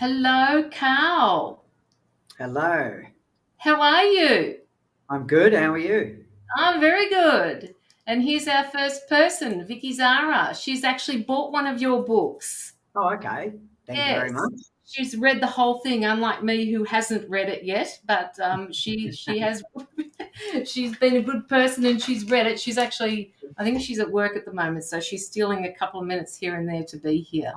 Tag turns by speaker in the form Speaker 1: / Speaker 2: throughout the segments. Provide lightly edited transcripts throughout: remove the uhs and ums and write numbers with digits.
Speaker 1: Hello, Carl.
Speaker 2: Hello.
Speaker 1: How are you?
Speaker 2: I'm good. How are you?
Speaker 1: I'm very good. And here's our first person, Vicky Zara. She's actually bought one of your books.
Speaker 2: Oh, okay. Thank you very
Speaker 1: Yes.
Speaker 2: much.
Speaker 1: She's read the whole thing, unlike me, who hasn't read it yet. But she has. She's been a good person and she's read it. She's actually, I think she's at work at the moment, so she's stealing a couple of minutes here and there to be here.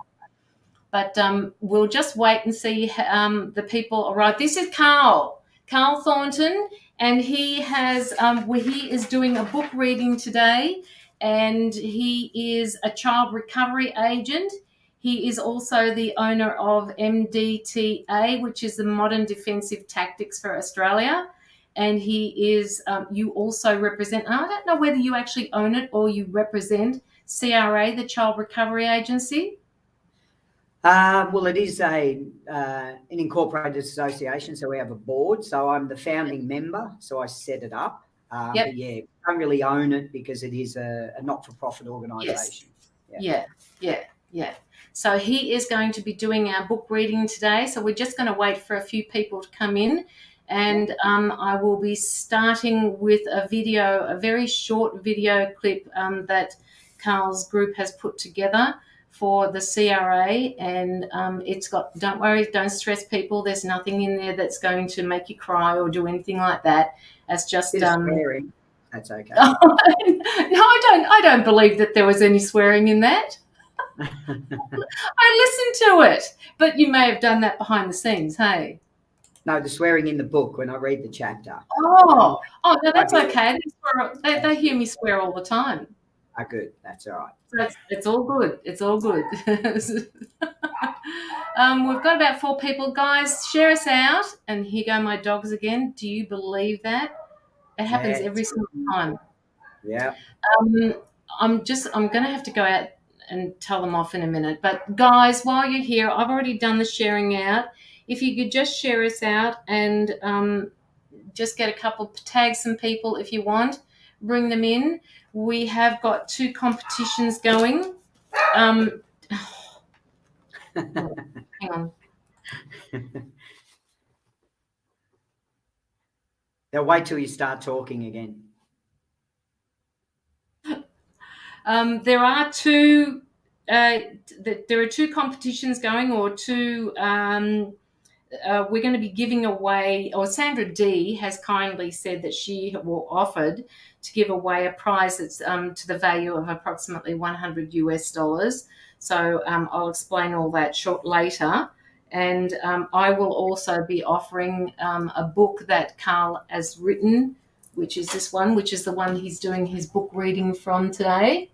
Speaker 1: But we'll just wait and see the people arrive. This is Karl Thornton, and he is doing a book reading today, and he is a child recovery agent. He is also the owner of MDTA, which is the Modern Defensive Tactics for Australia. And he is, you also represent, I don't know whether you actually own it or you represent CRA, the Child Recovery Agency.
Speaker 2: Well, it is an incorporated association, so we have a board. So I'm the founding member, so I set it up.
Speaker 1: Yep.
Speaker 2: But yeah, I don't really own it because it is a not-for-profit organisation.
Speaker 1: Yes. Yeah. So he is going to be doing our book reading today. So we're just going to wait for a few people to come in. And I will be starting with a very short video clip that Carl's group has put together for the CRA. And it's got, don't worry, don't stress people. There's nothing in there that's going to make you cry or do anything like that. It's just
Speaker 2: Swearing. That's okay.
Speaker 1: No, I don't believe that there was any swearing in that. I listened to it, but you may have done that behind the scenes, hey?
Speaker 2: No, the swearing in the book when I read the chapter.
Speaker 1: Oh, no, that's okay. They hear me swear all the time.
Speaker 2: Oh, good. That's all right.
Speaker 1: So it's all good. It's all good. We've got about 4 people. Guys, share us out. And here go my dogs again. Do you believe that? It happens every single time.
Speaker 2: Yeah.
Speaker 1: I'm going to have to go out and tell them off in a minute. But guys, while you're here, I've already done the sharing out. If you could just share us out and just get a couple, tag some people if you want, bring them in. We have got 2 competitions going. Hang on.
Speaker 2: They'll wait till you start talking again.
Speaker 1: There are 2. There are 2 competitions going, or 2. We're going to be giving away, or Sandra D has kindly said that she will offered to give away a prize that's to the value of approximately $100. So I'll explain all that later. And I will also be offering a book that Karl has written, which is this one, which is the one he's doing his book reading from today.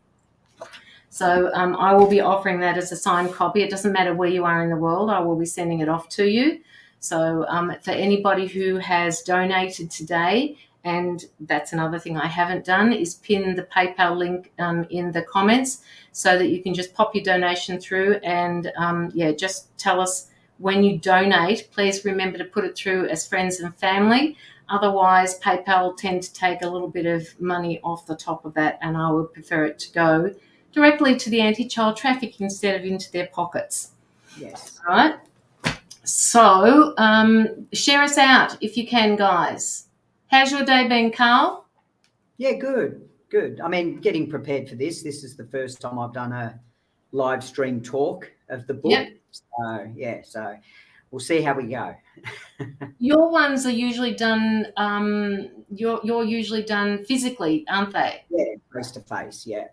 Speaker 1: So I will be offering that as a signed copy. It doesn't matter where you are in the world. I will be sending it off to you. So for anybody who has donated today, and that's another thing I haven't done, is pin the PayPal link in the comments so that you can just pop your donation through and, just tell us when you donate. Please remember to put it through as friends and family. Otherwise, PayPal tend to take a little bit of money off the top of that, and I would prefer it to go directly to the anti-child trafficking instead of into their pockets.
Speaker 2: Yes.
Speaker 1: All right. So share us out if you can, guys. How's your day been, Karl?
Speaker 2: Yeah, good. I mean, getting prepared for this. This is the first time I've done a live stream talk of the book.
Speaker 1: Yep.
Speaker 2: So we'll see how we go.
Speaker 1: Your ones are usually done. You're usually done physically, aren't they?
Speaker 2: Yeah, face to face. Yeah.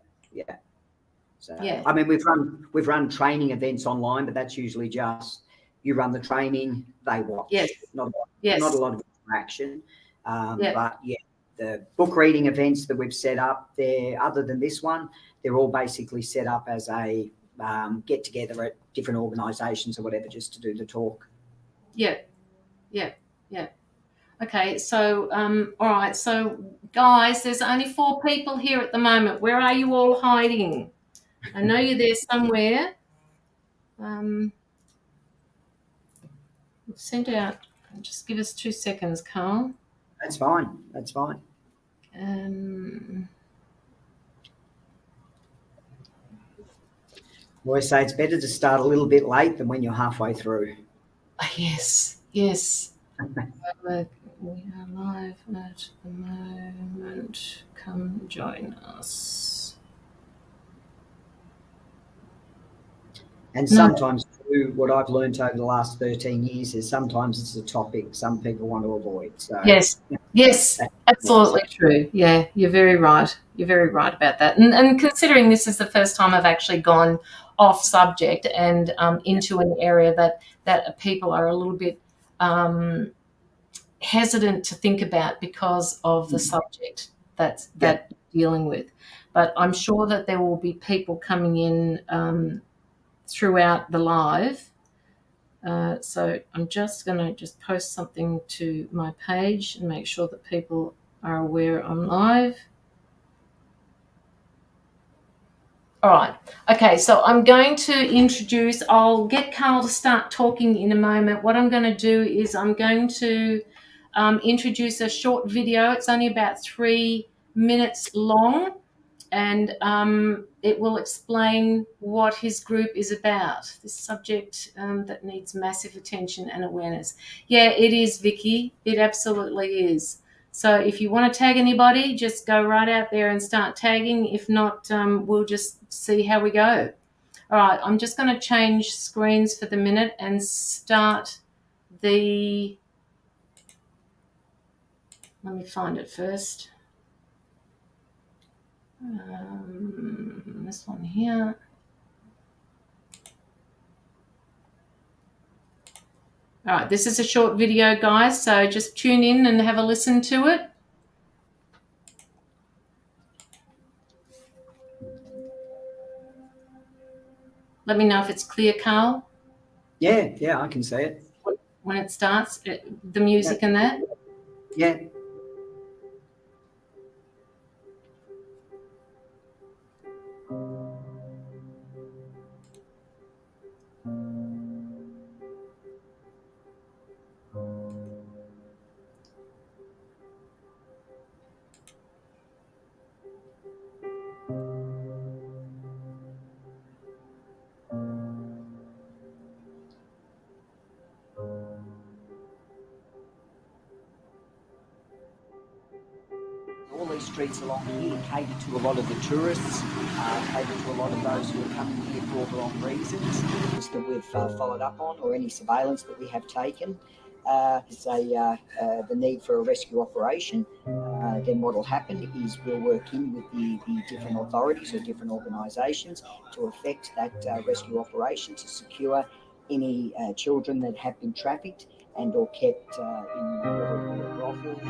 Speaker 2: So
Speaker 1: yeah.
Speaker 2: I mean, we've run training events online, but that's usually just you run the training, they watch.
Speaker 1: Yes.
Speaker 2: Not a lot of interaction. But yeah, the book reading events that we've set up there, other than this one, they're all basically set up as a get together at different organisations or whatever, just to do the talk.
Speaker 1: Yeah. Okay, so all right, so guys, there's only 4 people here at the moment. Where are you all hiding? I know you're there somewhere. Send out. Just give us 2 seconds, Karl.
Speaker 2: That's fine. I always say it's better to start a little bit late than when you're halfway through.
Speaker 1: Yes, yes. We are live at the moment. Come join us.
Speaker 2: And sometimes, too, what I've learned over the last 13 years is sometimes it's a topic some people want to avoid. So
Speaker 1: Yes, yes,
Speaker 2: that's
Speaker 1: absolutely true. Yeah, you're very right. You're very right about that. And considering this is the first time I've actually gone off subject and into an area that people are a little bit hesitant to think about because of the subject that dealing with. But I'm sure that there will be people coming in throughout the live. So I'm just going to just post something to my page and make sure that people are aware I'm live. All right. Okay, so I'm going to introduce, I'll get Karl to start talking in a moment. What I'm going to do is I'm going to introduce a short video. It's only about 3 minutes long, and it will explain what his group is about, this subject that needs massive attention and awareness. Yeah, it is, Vicky. It absolutely is. So if you want to tag anybody, just go right out there and start tagging. If not, we'll just see how we go. All right, I'm just going to change screens for the minute and start the... Let me find it first. This one here. All right, this is a short video, guys, so just tune in and have a listen to it. Let me know if it's clear, Karl.
Speaker 2: Yeah, I can see it.
Speaker 1: When it starts, the music and that?
Speaker 2: Yeah. All these streets along here cater to a lot of the tourists, cater to a lot of those who are coming here for all the wrong reasons that we've followed up on, or any surveillance that we have taken. The need for a rescue operation. Then what will happen is we'll work in with the different authorities or different organisations to effect that rescue operation to secure any children that have been trafficked and or kept in what we call a brothel.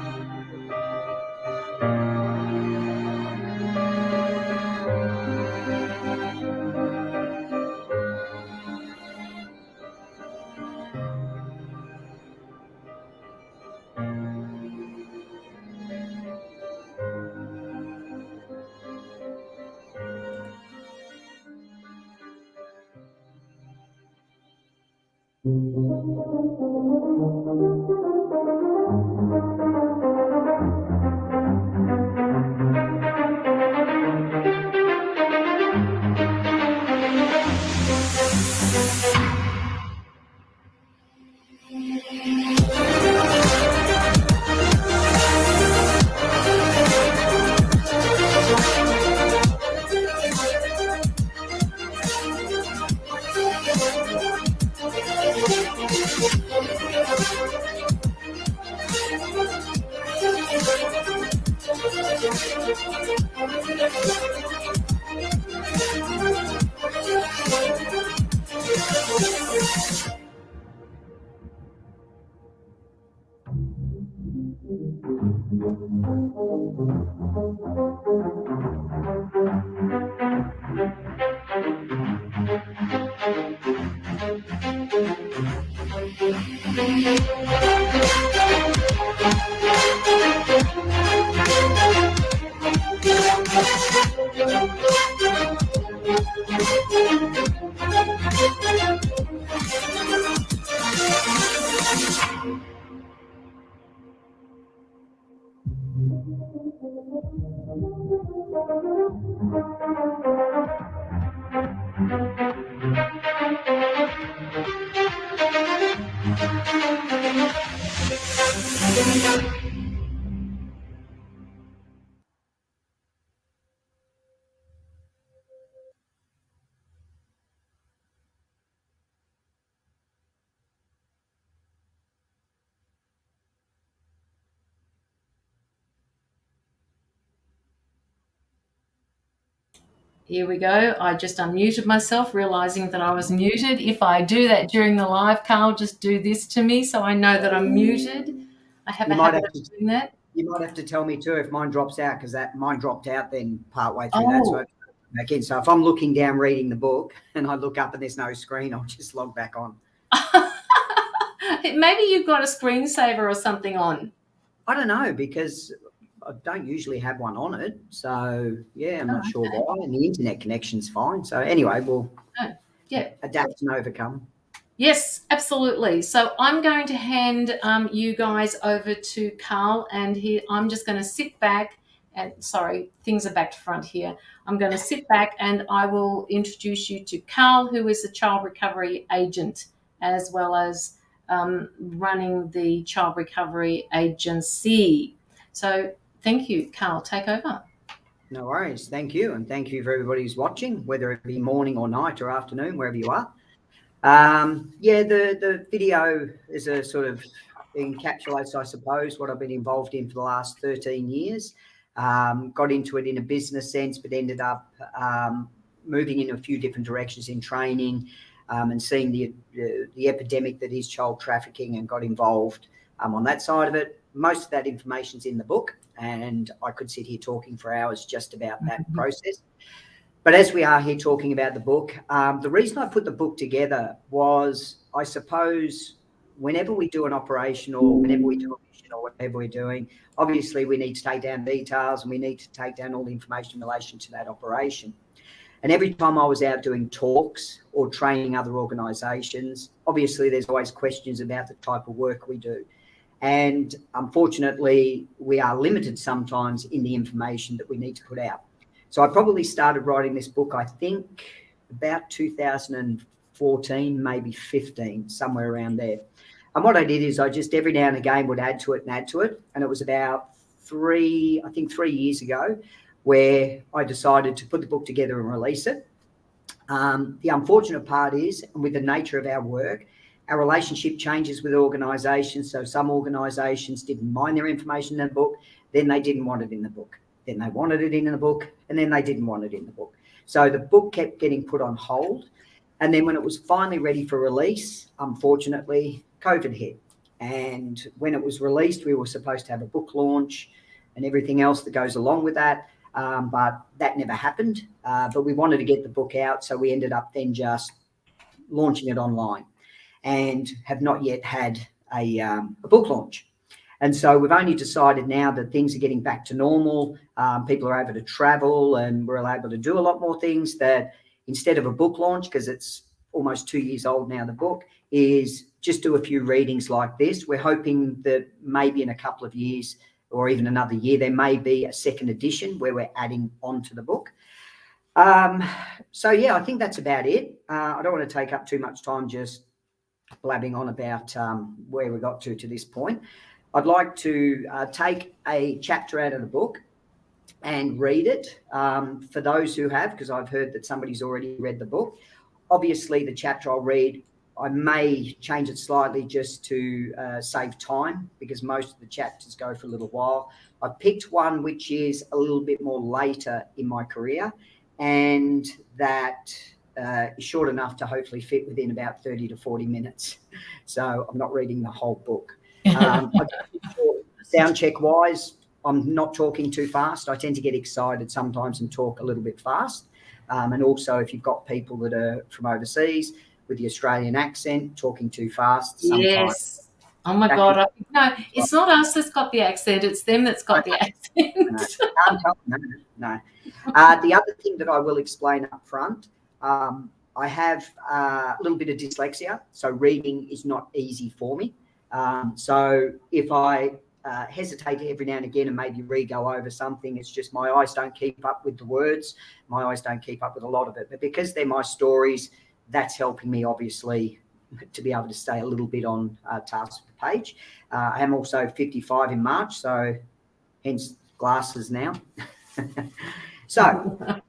Speaker 1: Here we go. I just unmuted myself, realizing that I was muted. If I do that during the live, Karl, just do this to me so I know that I'm muted. I have a habit of doing that.
Speaker 2: You might have to tell me too if mine drops out, because mine dropped out then partway through that. So
Speaker 1: Oh,
Speaker 2: back in. So if I'm looking down reading the book and I look up and there's no screen, I'll just log back on.
Speaker 1: maybe you've got a screensaver or something on.
Speaker 2: I don't know, because I don't usually have one on it. So yeah, I'm not sure why. And the internet connection's fine. So anyway, we'll adapt and overcome.
Speaker 1: Yes, absolutely. So I'm going to hand you guys over to Karl, and I'm just going to sit back and, sorry, things are back to front here. I'm going to sit back and I will introduce you to Karl, who is a child recovery agent, as well as running the child recovery agency. So thank you, Karl. Take over.
Speaker 2: No worries. Thank you. And thank you for everybody who's watching, whether it be morning or night or afternoon, wherever you are. The video is a sort of encapsulates, I suppose, what I've been involved in for the last 13 years. Got into it in a business sense, but ended up moving in a few different directions in training and seeing the epidemic that is child trafficking, and got involved on that side of it. Most of that information's in the book, and I could sit here talking for hours just about that process. But as we are here talking about the book, the reason I put the book together was, I suppose, whenever we do an operation or whenever we do a mission or whatever we're doing, obviously we need to take down details and we need to take down all the information in relation to that operation. And every time I was out doing talks or training other organisations, obviously there's always questions about the type of work we do. And unfortunately, we are limited sometimes in the information that we need to put out. So I probably started writing this book, I think, about 2014, maybe 15, somewhere around there. And what I did is I just every now and again would add to it. And it was about 3 years ago where I decided to put the book together and release it. The unfortunate part is, with the nature of our work, our relationship changes with organisations. So some organisations didn't mind their information in the book, then they didn't want it in the book. Then they wanted it in the book, and then they didn't want it in the book. So the book kept getting put on hold. And then when it was finally ready for release, unfortunately, COVID hit. And when it was released, we were supposed to have a book launch and everything else that goes along with that. But that never happened. But we wanted to get the book out, so we ended up then just launching it online, and have not yet had a book launch. And so we've only decided now that things are getting back to normal. People are able to travel and we're able to do a lot more things, that instead of a book launch, because it's almost 2 years old now, the book, is just do a few readings like this. We're hoping that maybe in a couple of years or even another year, there may be a second edition where we're adding on to the book. So yeah, I think that's about it. I don't want to take up too much time just blabbing on about where we got to this point. I'd like to take a chapter out of the book and read it for those who have, because I've heard that somebody's already read the book. Obviously, the chapter I'll read, I may change it slightly just to save time, because most of the chapters go for a little while. I picked one which is a little bit more later in my career, and that is short enough to hopefully fit within about 30 to 40 minutes. So I'm not reading the whole book. Sound check wise, I'm not talking too fast. I tend to get excited sometimes and talk a little bit fast. And also, if you've got people that are from overseas with the Australian accent, talking too fast sometimes.
Speaker 1: Yes. Oh my God. No, it's not us that's got the accent. It's them that's got the accent.
Speaker 2: No. The other thing that I will explain up front, I have a little bit of dyslexia, so reading is not easy for me. So if I hesitate every now and again and maybe re-go over something, it's just my eyes don't keep up with the words. My eyes don't keep up with a lot of it. But because they're my stories, that's helping me, obviously, to be able to stay a little bit on task with the page. I am also 55 in March, so hence glasses now. So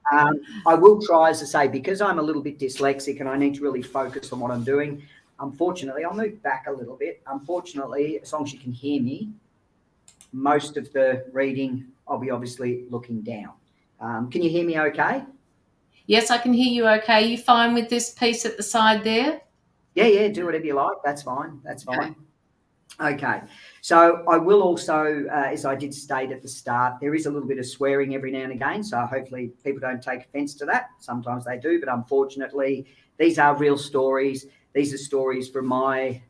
Speaker 2: I will try, as I say, because I'm a little bit dyslexic and I need to really focus on what I'm doing. Unfortunately, I'll move back a little bit. Unfortunately, as long as you can hear me, most of the reading, I'll be obviously looking down. Can you hear me okay?
Speaker 1: Yes, I can hear you okay. You fine with this piece at the side there?
Speaker 2: Yeah, do whatever you like. That's fine. That's
Speaker 1: Okay.
Speaker 2: fine. Okay. So I will also, as I did state at the start, there is a little bit of swearing every now and again. So hopefully people don't take offence to that. Sometimes they do, but unfortunately, these are real stories. These are stories from my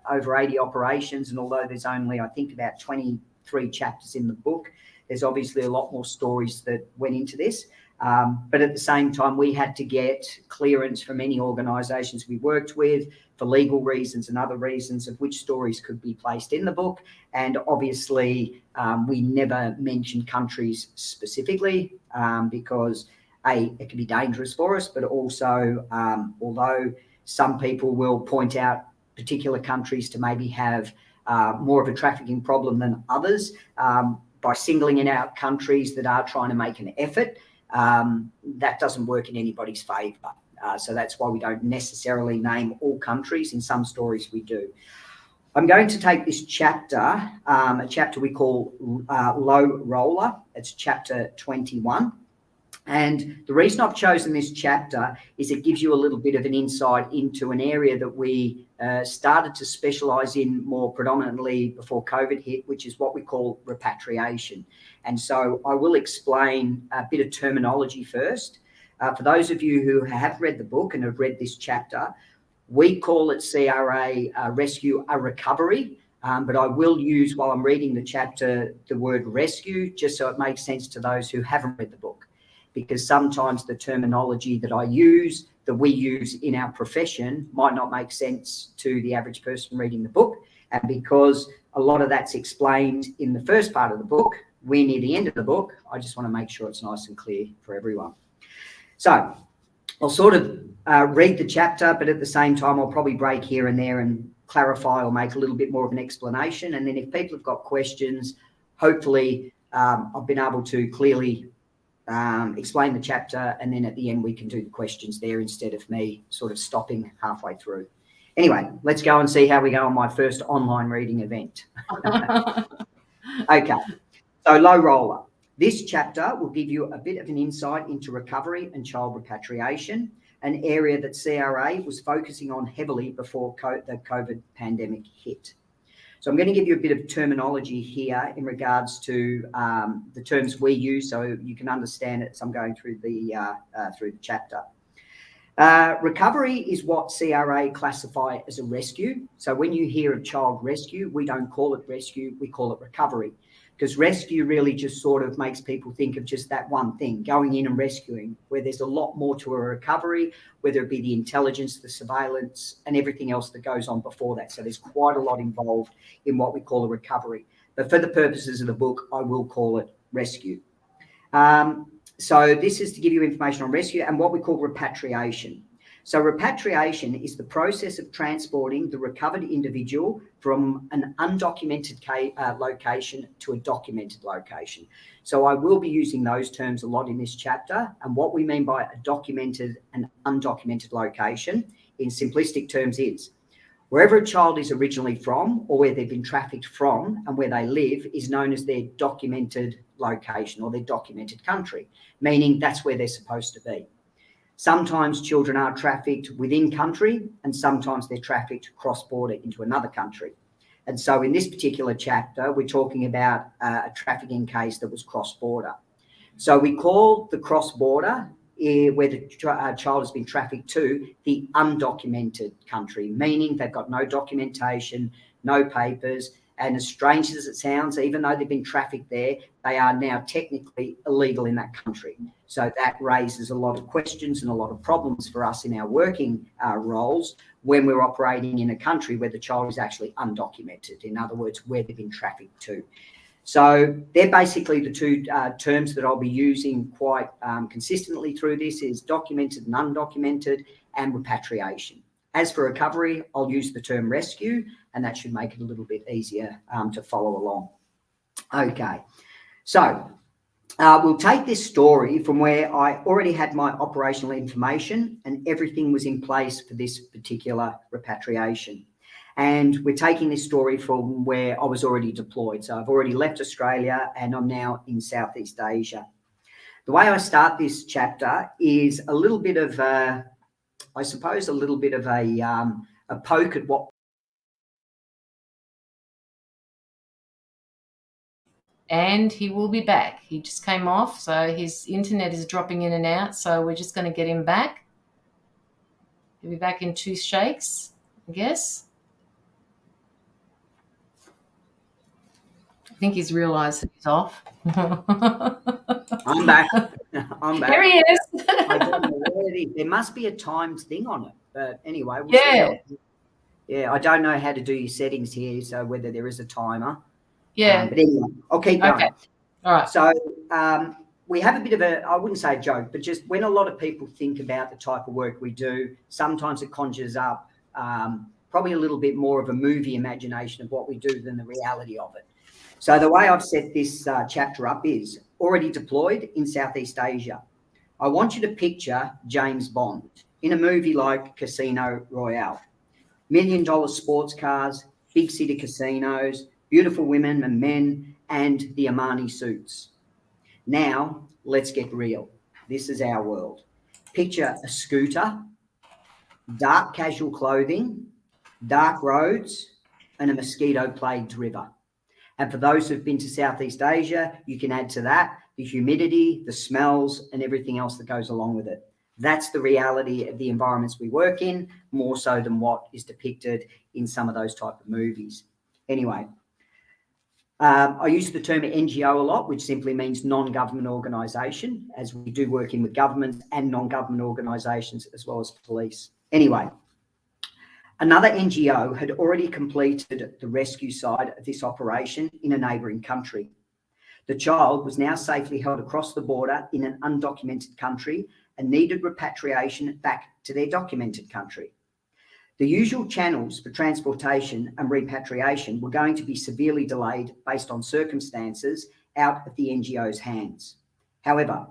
Speaker 2: over 80 operations. And although there's only, I think, about 23 chapters in the book, there's obviously a lot more stories that went into this. But at the same time, we had to get clearance from any organisations we worked with for legal reasons and other reasons of which stories could be placed in the book. And obviously, we never mentioned countries specifically because, A, it can be dangerous for us, but also, although some people will point out particular countries to maybe have more of a trafficking problem than others, by singling out countries that are trying to make an effort, that doesn't work in anybody's favour. So that's why we don't necessarily name all countries. In some stories we do. I'm going to take this chapter, a chapter we call Low Roller. It's chapter 21. And the reason I've chosen this chapter is it gives you a little bit of an insight into an area that we started to specialise in more predominantly before COVID hit, which is what we call repatriation. And so I will explain a bit of terminology first. For those of you who have read the book and have read this chapter, we call it CRA rescue a recovery. But I will use, while I'm reading the chapter, the word rescue, just so it makes sense to those who haven't read the book. Because sometimes the terminology that I use, that we use in our profession, might not make sense to the average person reading the book. And because a lot of that's explained in the first part of the book, we're near the end of the book, I just want to make sure it's nice and clear for everyone. So I'll sort of read the chapter, but at the same time, I'll probably break here and there and clarify or make a little bit more of an explanation. And then if people have got questions, hopefully I've been able to clearly explain the chapter, and then at the end we can do the questions there instead of me sort of stopping halfway through. Anyway, let's go and see how we go on my first online reading event. Okay, so Low Roller. This chapter will give you a bit of an insight into recovery and child repatriation, an area that CRA was focusing on heavily before the COVID pandemic hit. So I'm going to give you a bit of terminology here in regards to the terms we use, so you can understand it as I'm going through the chapter. Recovery is what CRA classify as a rescue. So when you hear of child rescue, we don't call it rescue, we call it recovery. Because rescue really just sort of makes people think of just that one thing, going in and rescuing, where there's a lot more to a recovery, whether it be the intelligence, the surveillance, and everything else that goes on before that. So there's quite a lot involved in what we call a recovery. But for the purposes of the book, I will call it rescue. So this is to give you information on rescue and what we call repatriation. So repatriation is the process of transporting the recovered individual from an undocumented location to a documented location. So I will be using those terms a lot in this chapter. And what we mean by a documented and undocumented location in simplistic terms is wherever a child is originally from or where they've been trafficked from and where they live is known as their documented location or their documented country, meaning that's where they're supposed to be. Sometimes children are trafficked within country and sometimes they're trafficked cross-border into another country. And so in this particular chapter, we're talking about a trafficking case that was cross-border. So we call the cross-border, where the child has been trafficked to, the undocumented country, meaning they've got no documentation, no papers, and as strange as it sounds, even though they've been trafficked there, they are now technically illegal in that country. So that raises a lot of questions and a lot of problems for us in our working roles when we're operating in a country where the child is actually undocumented. In other words, where they've been trafficked to. So they're basically the two terms that I'll be using quite consistently through this is documented and undocumented and repatriation. As for recovery, I'll use the term rescue, and that should make it a little bit easier to follow along. Okay, so we'll take this story from where I already had my operational information and everything was in place for this particular repatriation. And we're taking this story from where I was already deployed. So I've already left Australia and I'm now in Southeast Asia. The way I start this chapter is a little bit of, I suppose, a little bit of a poke at what.
Speaker 1: And he will be back. He just came off, so his internet is dropping in and out, so we're just going to get him back. He'll be back in 2 shakes, I guess. I think he's realised that he's off.
Speaker 2: I'm back. I'm back.
Speaker 1: There he is.
Speaker 2: I don't know where it is. There must be a timed thing on it. But anyway, we'll yeah, I don't know how to do your settings here, so whether there is a timer.
Speaker 1: Yeah.
Speaker 2: But anyway, I'll keep going.
Speaker 1: Okay. All right.
Speaker 2: So we have a bit of a, I wouldn't say a joke, but just when a lot of people think about the type of work we do, sometimes it conjures up probably a little bit more of a movie imagination of what we do than the reality of it. So the way I've set this chapter up is already deployed in Southeast Asia. I want you to picture James Bond in a movie like Casino Royale. $1 million sports cars, big city casinos, beautiful women and men, and the Armani suits. Now, let's get real. This is our world. Picture a scooter, dark casual clothing, dark roads, and a mosquito-plagued river. And for those who've been to Southeast Asia, you can add to that the humidity, the smells, and everything else that goes along with it. That's the reality of the environments we work in, more so than what is depicted in some of those type of movies. Anyway, I use the term NGO a lot, which simply means non-government organisation, as we do work in with governments and non-government organisations as well as police. Anyway, another NGO had already completed the rescue side of this operation in a neighbouring country. The child was now safely held across the border in an undocumented country and needed repatriation back to their documented country. The usual channels for transportation and repatriation were going to be severely delayed based on circumstances out of the NGO's hands. However,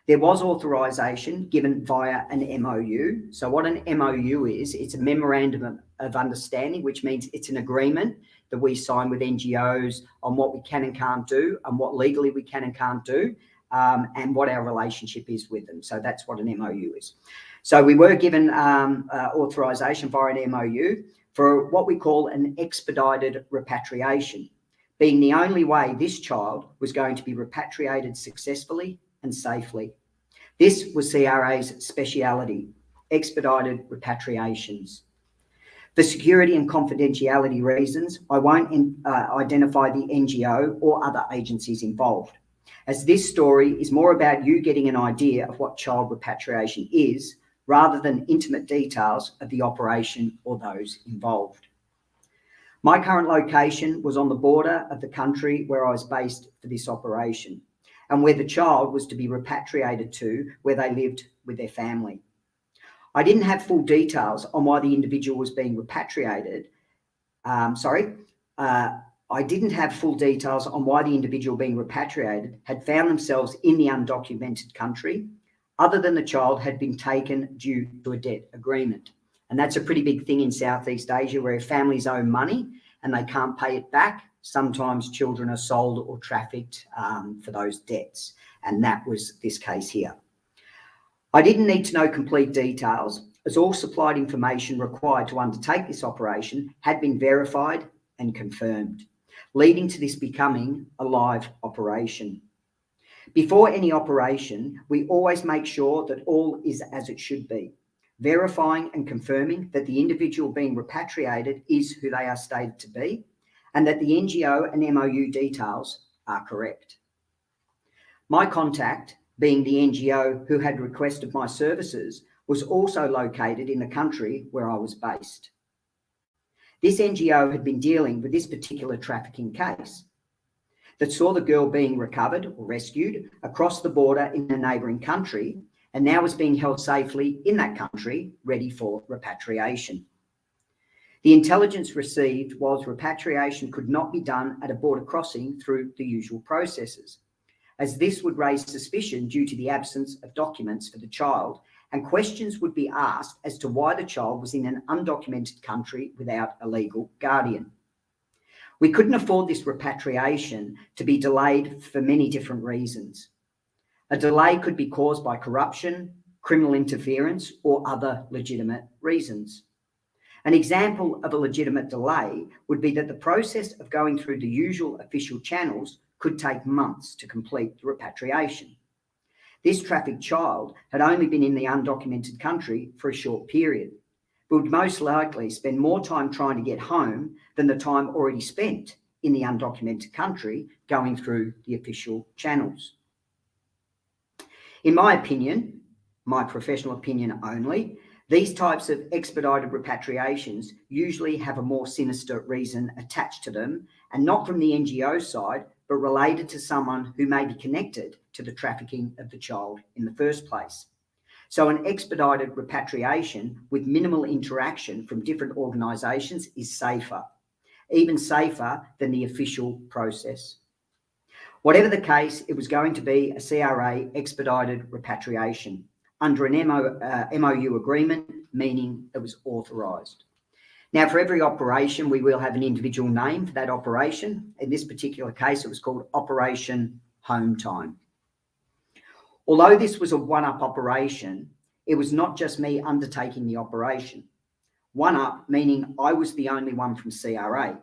Speaker 2: there was authorisation given via an MOU. So what an MOU is, it's a memorandum of understanding, which means it's an agreement that we sign with NGOs on what we can and can't do and what legally we can and can't do, and what our relationship is with them. So that's what an MOU is. So we were given authorisation via an MOU for what we call an expedited repatriation, being the only way this child was going to be repatriated successfully and safely. This was CRA's speciality, expedited repatriations. For security and confidentiality reasons, I won't identify the NGO or other agencies involved, as this story is more about you getting an idea of what child repatriation is, rather than intimate details of the operation or those involved. My current location was on the border of the country where I was based for this operation, and where the child was to be repatriated to, where they lived with their family. I didn't have full details on why the individual was being repatriated. I didn't have full details on why the individual being repatriated had found themselves in the undocumented country, other than the child had been taken due to a debt agreement. And that's a pretty big thing in Southeast Asia, where families owe money and they can't pay it back. Sometimes children are sold or trafficked for those debts. And that was this case here. I didn't need to know complete details, as all supplied information required to undertake this operation had been verified and confirmed, leading to this becoming a live operation. Before any operation, we always make sure that all is as it should be, verifying and confirming that the individual being repatriated is who they are stated to be, and that the NGO and MOU details are correct. My contact, being the NGO who had requested my services, was also located in the country where I was based. This NGO had been dealing with this particular trafficking case that saw the girl being recovered or rescued across the border in a neighbouring country, and now was being held safely in that country, ready for repatriation. The intelligence received was repatriation could not be done at a border crossing through the usual processes, as this would raise suspicion due to the absence of documents for the child, and questions would be asked as to why the child was in an undocumented country without a legal guardian. We couldn't afford this repatriation to be delayed for many different reasons. A delay could be caused by corruption, criminal interference, or other legitimate reasons. An example of a legitimate delay would be that the process of going through the usual official channels could take months to complete the repatriation. This trafficked child had only been in the undocumented country for a short period, but would most likely spend more time trying to get home than the time already spent in the undocumented country going through the official channels. In my opinion, my professional opinion only, these types of expedited repatriations usually have a more sinister reason attached to them, and not from the NGO side, but related to someone who may be connected to the trafficking of the child in the first place. So an expedited repatriation with minimal interaction from different organisations is safer, even safer than the official process. Whatever the case, it was going to be a CRA expedited repatriation under an MOU agreement, meaning it was authorised. Now, for every operation, we will have an individual name for that operation. In this particular case, it was called Operation Home Time. Although this was a one-up operation, it was not just me undertaking the operation. One-up meaning I was the only one from CRA.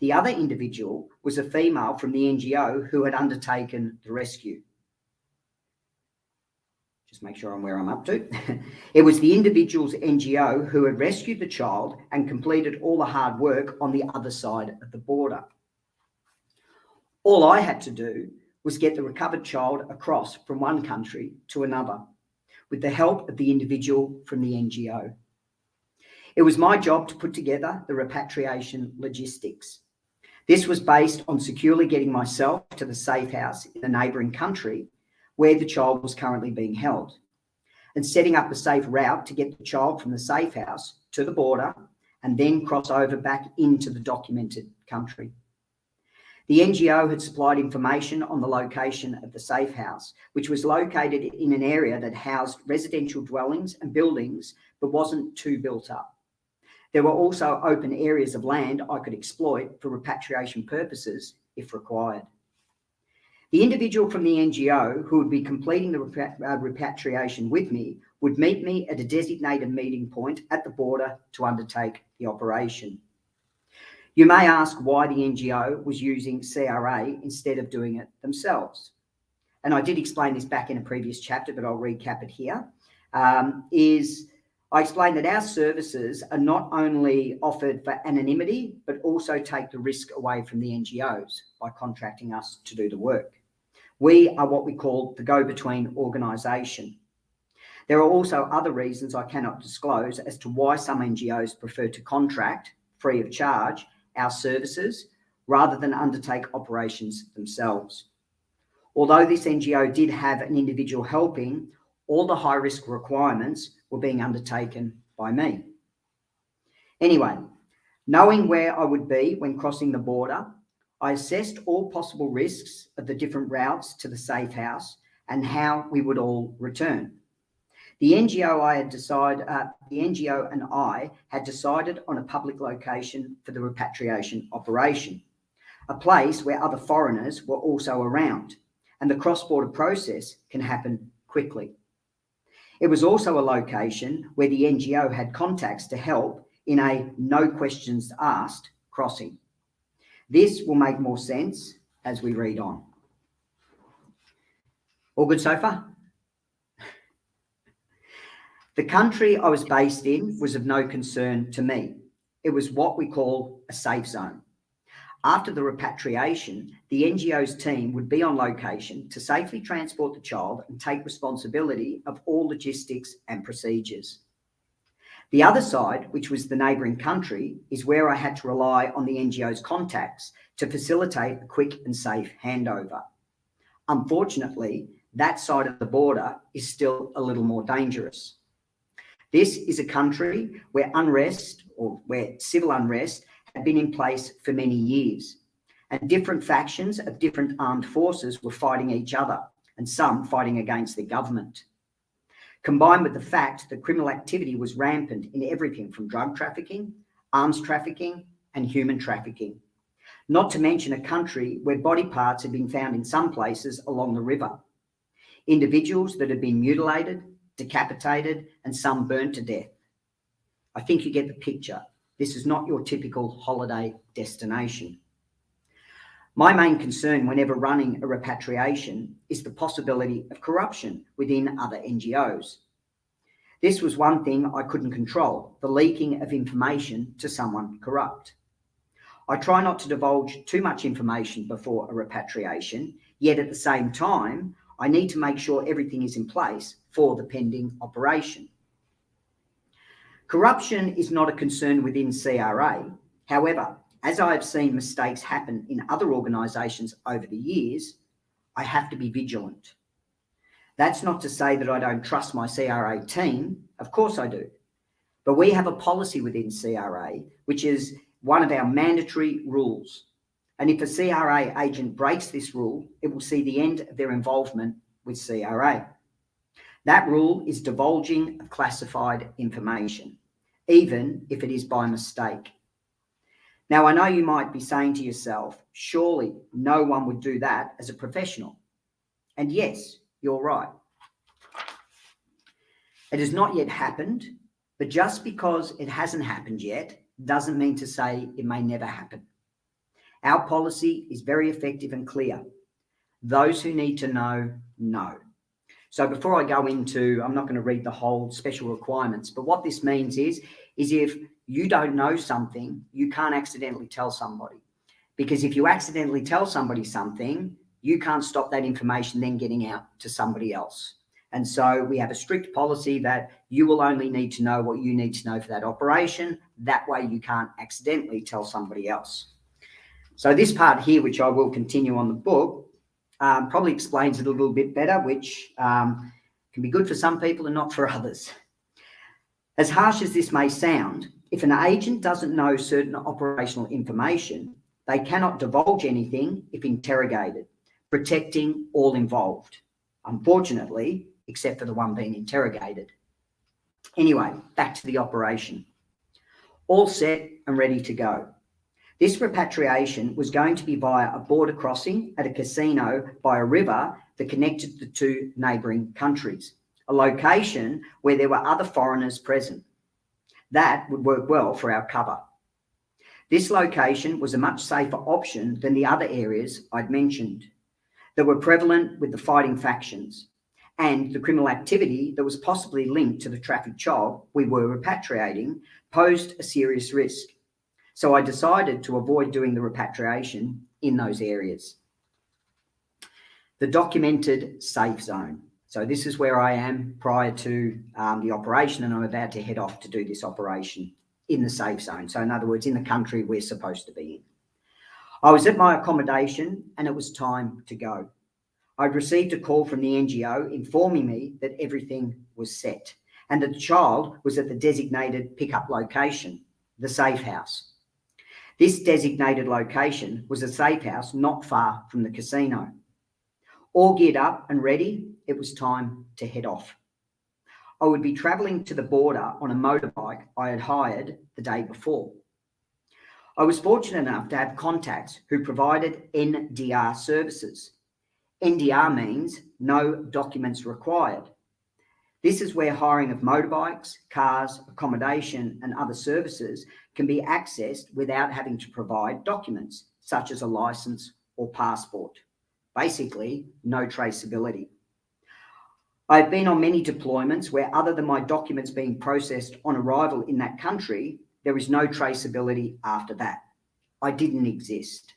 Speaker 2: The other individual was a female from the NGO who had undertaken the rescue. Just make sure I'm where I'm up to. It was the individual's NGO who had rescued the child and completed all the hard work on the other side of the border. All I had to do was get the recovered child across from one country to another with the help of the individual from the NGO. It was my job to put together the repatriation logistics. This was based on securely getting myself to the safe house in the neighbouring country where the child was currently being held, and setting up a safe route to get the child from the safe house to the border and then cross over back into the documented country. The NGO had supplied information on the location of the safe house, which was located in an area that housed residential dwellings and buildings, but wasn't too built up. There were also open areas of land I could exploit for repatriation purposes if required. The individual from the NGO who would be completing the repatriation with me would meet me at a designated meeting point at the border to undertake the operation. You may ask why the NGO was using CRA instead of doing it themselves. And I did explain this back in a previous chapter, but I'll recap it here. I explained that our services are not only offered for anonymity, but also take the risk away from the NGOs by contracting us to do the work. We are what we call the go-between organisation. There are also other reasons I cannot disclose as to why some NGOs prefer to contract, free of charge, our services rather than undertake operations themselves. Although this NGO did have an individual helping, all the high-risk requirements were being undertaken by me. Anyway, knowing where I would be when crossing the border, I assessed all possible risks of the different routes to the safe house and how we would all return. The NGO and I had decided on a public location for the repatriation operation, a place where other foreigners were also around, and the cross-border process can happen quickly. It was also a location where the NGO had contacts to help in a no questions asked crossing. This will make more sense as we read on. All good so far? The country I was based in was of no concern to me. It was what we call a safe zone. After the repatriation, the NGO's team would be on location to safely transport the child and take responsibility of all logistics and procedures. The other side, which was the neighbouring country, is where I had to rely on the NGO's contacts to facilitate a quick and safe handover. Unfortunately, that side of the border is still a little more dangerous. This is a country where unrest, or where civil unrest, had been in place for many years, and different factions of different armed forces were fighting each other, and some fighting against the government. Combined with the fact that criminal activity was rampant in everything from drug trafficking, arms trafficking, and human trafficking. Not to mention a country where body parts had been found in some places along the river. individuals that had been mutilated, decapitated, and some burnt to death. I think you get the picture. This is not your typical holiday destination. My main concern whenever running a repatriation is the possibility of corruption within other NGOs. This was one thing I couldn't control, the leaking of information to someone corrupt. I try not to divulge too much information before a repatriation, yet at the same time, I need to make sure everything is in place for the pending operation. Corruption is not a concern within CRA. However, as I have seen mistakes happen in other organisations over the years, I have to be vigilant. That's not to say that I don't trust my CRA team. Of course I do. But we have a policy within CRA, which is one of our mandatory rules. And if a CRA agent breaks this rule, it will see the end of their involvement with CRA. That rule is divulging of classified information, even if it is by mistake. Now, I know you might be saying to yourself, surely no one would do that as a professional. And yes, you're right. It has not yet happened, but just because it hasn't happened yet doesn't mean to say it may never happen. Our policy is very effective and clear. Those who need to know, know. So before I go into, I'm not going to read the whole special requirements, but what this means is if you don't know something, you can't accidentally tell somebody. Because if you accidentally tell somebody something, you can't stop that information then getting out to somebody else. And so we have a strict policy that you will only need to know what you need to know for that operation. That way you can't accidentally tell somebody else. So this part here, which I will continue on the book, probably explains it a little bit better, which can be good for some people and not for others. As harsh as this may sound, if an agent doesn't know certain operational information, they cannot divulge anything if interrogated, protecting all involved. Unfortunately, except for the one being interrogated. Anyway, back to the operation. All set and ready to go. This repatriation was going to be via a border crossing at a casino by a river that connected the two neighbouring countries, a location where there were other foreigners present. That would work well for our cover. This location was a much safer option than the other areas I'd mentioned that were prevalent with the fighting factions and the criminal activity that was possibly linked to the trafficked child we were repatriating posed a serious risk. So I decided to avoid doing the repatriation in those areas. The documented safe zone. So this is where I am prior to the operation, and I'm about to head off to do this operation in the safe zone. So in other words, in the country we're supposed to be in. I was at my accommodation and it was time to go. I'd received a call from the NGO informing me that everything was set and that the child was at the designated pickup location, the safe house. This designated location was a safe house not far from the casino. All geared up and ready, it was time to head off. I would be travelling to the border on a motorbike I had hired the day before. I was fortunate enough to have contacts who provided NDR services. NDR means no documents required. This is where hiring of motorbikes, cars, accommodation, and other services can be accessed without having to provide documents, such as a license or passport. Basically, no traceability. I've been on many deployments where, other than my documents being processed on arrival in that country, there is no traceability after that. I didn't exist.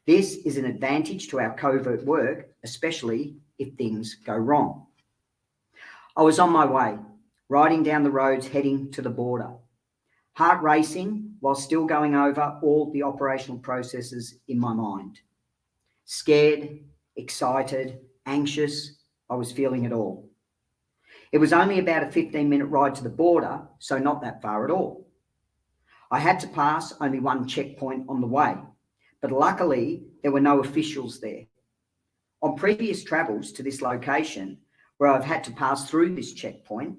Speaker 2: This is an advantage to our covert work, especially if things go wrong. I was on my way, riding down the roads heading to the border. Heart racing while still going over all the operational processes in my mind. Scared, excited, anxious, I was feeling it all. It was only about a 15-minute ride to the border, so not that far at all. I had to pass only one checkpoint on the way, but luckily there were no officials there. On previous travels to this location, where I've had to pass through this checkpoint,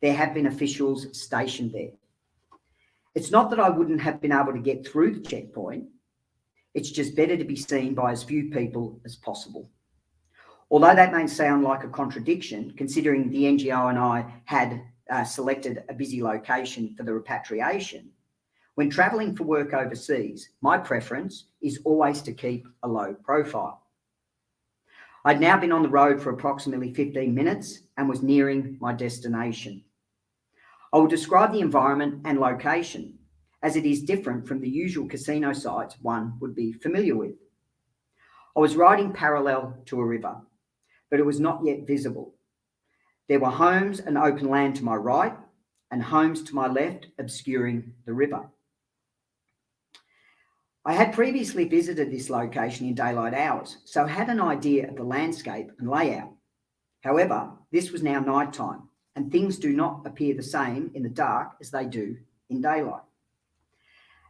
Speaker 2: there have been officials stationed there. It's not that I wouldn't have been able to get through the checkpoint. It's just better to be seen by as few people as possible. Although that may sound like a contradiction, considering the NGO and I had selected a busy location for the repatriation, when travelling for work overseas, my preference is always to keep a low profile. I'd now been on the road for approximately 15 minutes and was nearing my destination. I will describe the environment and location, as it is different from the usual casino sites one would be familiar with. I was riding parallel to a river, but it was not yet visible. There were homes and open land to my right and homes to my left obscuring the river. I had previously visited this location in daylight hours, so I had an idea of the landscape and layout. However, this was now nighttime, and things do not appear the same in the dark as they do in daylight.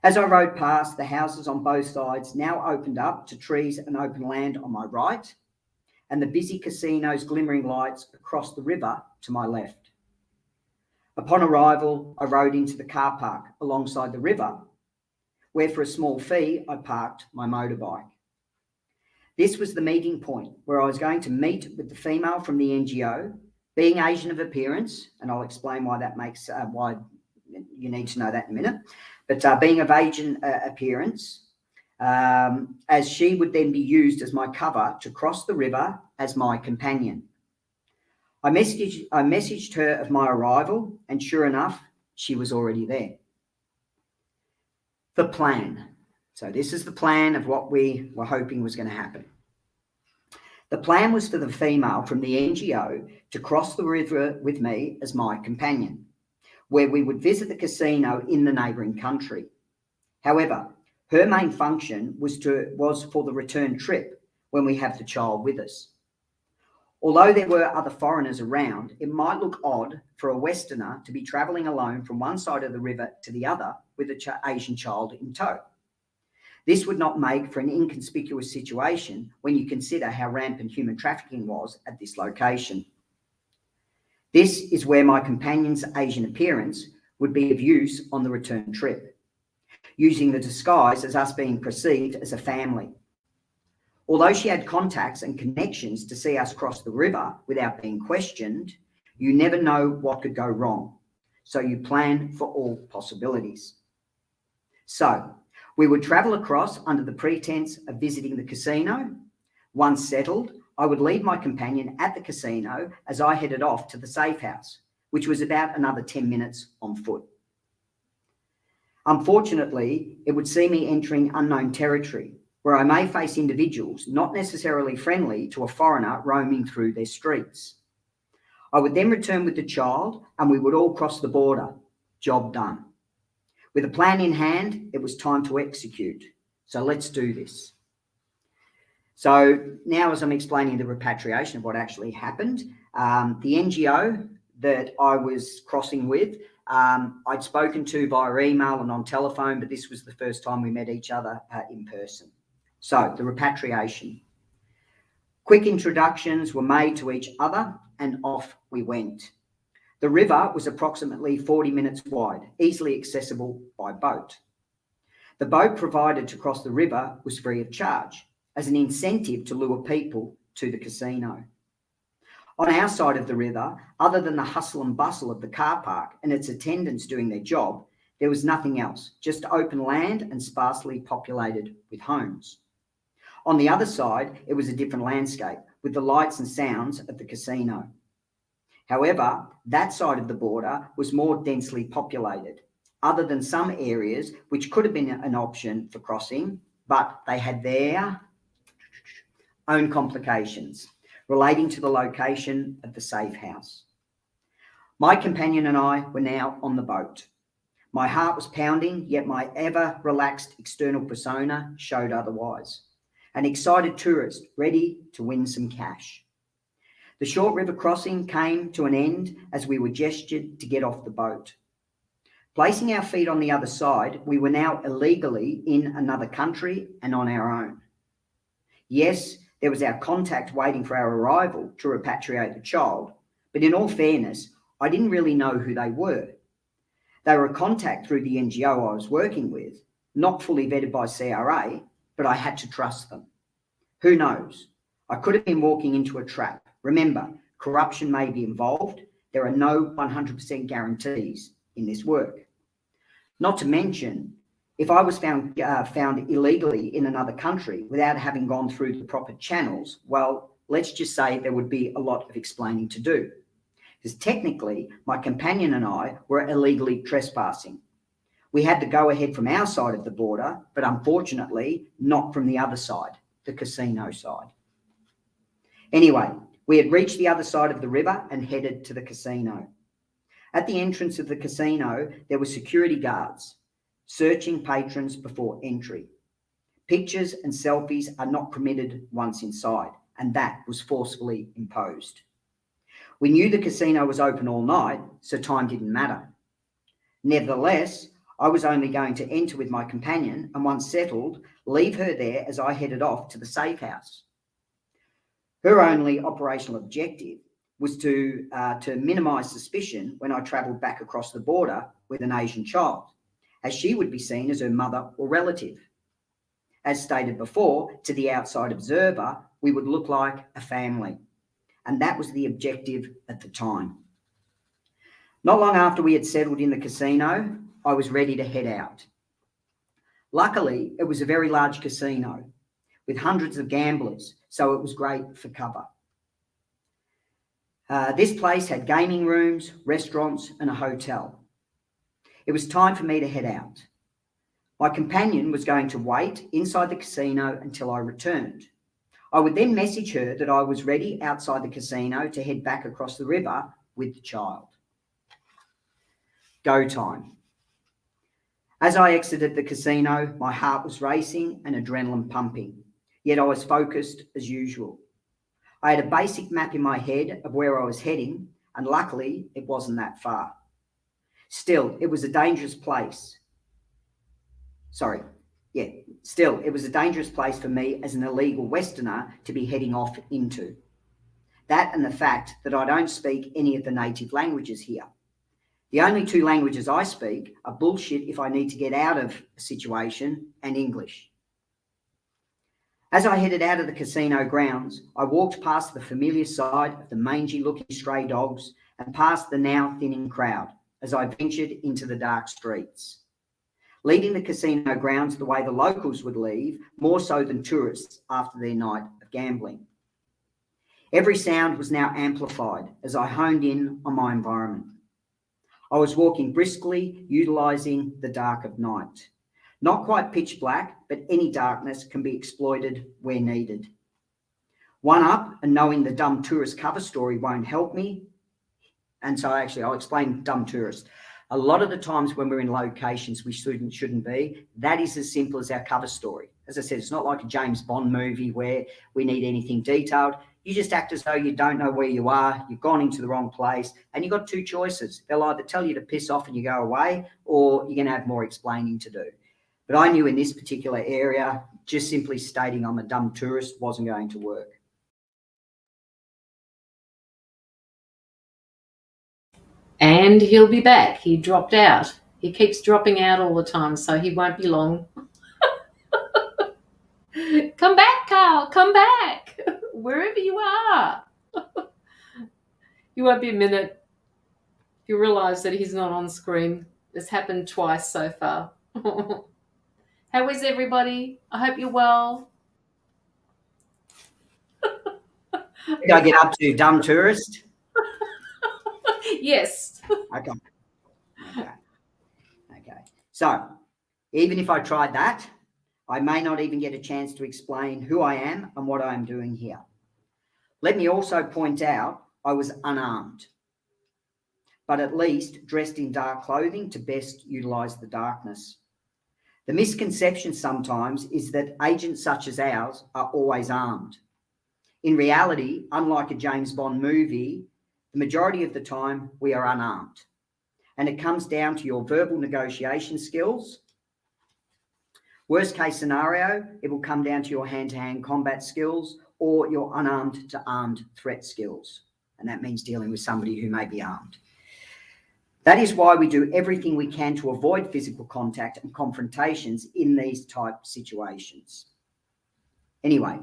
Speaker 2: As I rode past, the houses on both sides now opened up to trees and open land on my right, and the busy casino's glimmering lights across the river to my left. Upon arrival, I rode into the car park alongside the river, where for a small fee, I parked my motorbike. This was the meeting point where I was going to meet with the female from the NGO, being Asian of appearance, and I'll explain why that makes, why you need to know that in a minute, but being of Asian appearance, as she would then be used as my cover to cross the river as my companion. I messaged her of my arrival, and sure enough, she was already there. The plan. So this is the plan of what we were hoping was going to happen. The plan was for the female from the NGO to cross the river with me as my companion, where we would visit the casino in the neighbouring country. However, her main function was for the return trip when we have the child with us. Although there were other foreigners around, it might look odd for a Westerner to be travelling alone from one side of the river to the other with an Asian child in tow. This would not make for an inconspicuous situation when you consider how rampant human trafficking was at this location. This is where my companion's Asian appearance would be of use on the return trip, using the disguise as us being perceived as a family. Although she had contacts and connections to see us cross the river without being questioned, you never know what could go wrong, so you plan for all possibilities. So, we would travel across under the pretense of visiting the casino. Once settled, I would leave my companion at the casino as I headed off to the safe house, which was about another 10 minutes on foot. Unfortunately, it would see me entering unknown territory, where I may face individuals not necessarily friendly to a foreigner roaming through their streets. I would then return with the child and we would all cross the border. Job done. With a plan in hand, it was time to execute. So let's do this. So now, as I'm explaining the repatriation of what actually happened, the NGO that I was crossing with, I'd spoken to via email and on telephone, but this was the first time we met each other in person. So the repatriation. Quick introductions were made to each other and off we went. The river was approximately 40 minutes wide, easily accessible by boat. The boat provided to cross the river was free of charge, as an incentive to lure people to the casino. On our side of the river, other than the hustle and bustle of the car park and its attendants doing their job, there was nothing else, just open land and sparsely populated with homes. On the other side, it was a different landscape, with the lights and sounds of the casino. However, that side of the border was more densely populated, other than some areas which could have been an option for crossing, but they had their own complications relating to the location of the safe house. My companion and I were now on the boat. My heart was pounding, yet my ever-relaxed external persona showed otherwise. An excited tourist ready to win some cash. The short river crossing came to an end as we were gestured to get off the boat. Placing our feet on the other side, we were now illegally in another country and on our own. Yes, there was our contact waiting for our arrival to repatriate the child, but in all fairness, I didn't really know who they were. They were a contact through the NGO I was working with, not fully vetted by CRA, but I had to trust them. Who knows? I could have been walking into a trap. Remember, corruption may be involved. There are no 100% guarantees in this work. Not to mention, if I was found illegally in another country without having gone through the proper channels, well, let's just say there would be a lot of explaining to do. Because technically, my companion and I were illegally trespassing. We had to go ahead from our side of the border, but unfortunately, not from the other side, the casino side. Anyway, we had reached the other side of the river and headed to the casino. At the entrance of the casino, there were security guards searching patrons before entry. Pictures and selfies are not permitted once inside, and that was forcefully imposed. We knew the casino was open all night, so time didn't matter. Nevertheless, I was only going to enter with my companion and, once settled, leave her there as I headed off to the safe house. Her only operational objective was to minimise suspicion when I travelled back across the border with an Asian child, as she would be seen as her mother or relative. As stated before, to the outside observer, we would look like a family, and that was the objective at the time. Not long after we had settled in the casino, I was ready to head out. Luckily, it was a very large casino with hundreds of gamblers, so it was great for cover. This place had gaming rooms, restaurants, and a hotel. It was time for me to head out. My companion was going to wait inside the casino until I returned. I would then message her that I was ready outside the casino to head back across the river with the child. Go time. As I exited the casino, my heart was racing and adrenaline pumping, yet I was focused as usual. I had a basic map in my head of where I was heading, and luckily it wasn't that far. Still, it was a dangerous place. It was a dangerous place for me as an illegal Westerner to be heading off into. That and the fact that I don't speak any of the native languages here. The only two languages I speak are bullshit if I need to get out of a situation and English. As I headed out of the casino grounds, I walked past the familiar sight of the mangy-looking stray dogs and past the now thinning crowd as I ventured into the dark streets. Leaving the casino grounds the way the locals would leave, more so than tourists after their night of gambling. Every sound was now amplified as I honed in on my environment. I was walking briskly, utilising the dark of night. Not quite pitch black, but any darkness can be exploited where needed. One up and knowing the dumb tourist cover story won't help me. And so I'll explain dumb tourist. A lot of the times when we're in locations we shouldn't be, that is as simple as our cover story. As I said, it's not like a James Bond movie where we need anything detailed. You just act as though you don't know where you are, you've gone into the wrong place, and you've got two choices. They'll either tell you to piss off and you go away, or you're going to have more explaining to do. But I knew in this particular area, just simply stating I'm a dumb tourist wasn't going to work.
Speaker 1: And he'll be back. He dropped out. He keeps dropping out all the time, so he won't be long. Come back, Karl. Come back. Wherever you are. You won't be a minute. You realise that he's not on screen. It's happened twice so far. How is everybody? I hope you're well.
Speaker 2: Did I get up to dumb tourist?
Speaker 1: Yes.
Speaker 2: Okay. So, even if I tried that, I may not even get a chance to explain who I am and what I am doing here. Let me also point out I was unarmed, but at least dressed in dark clothing to best utilise the darkness. The misconception sometimes is that agents such as ours are always armed. In reality, unlike a James Bond movie, the majority of the time we are unarmed. And it comes down to your verbal negotiation skills. Worst case scenario, it will come down to your hand-to-hand combat skills or your unarmed to armed threat skills. And that means dealing with somebody who may be armed. That is why we do everything we can to avoid physical contact and confrontations in these type situations. Anyway,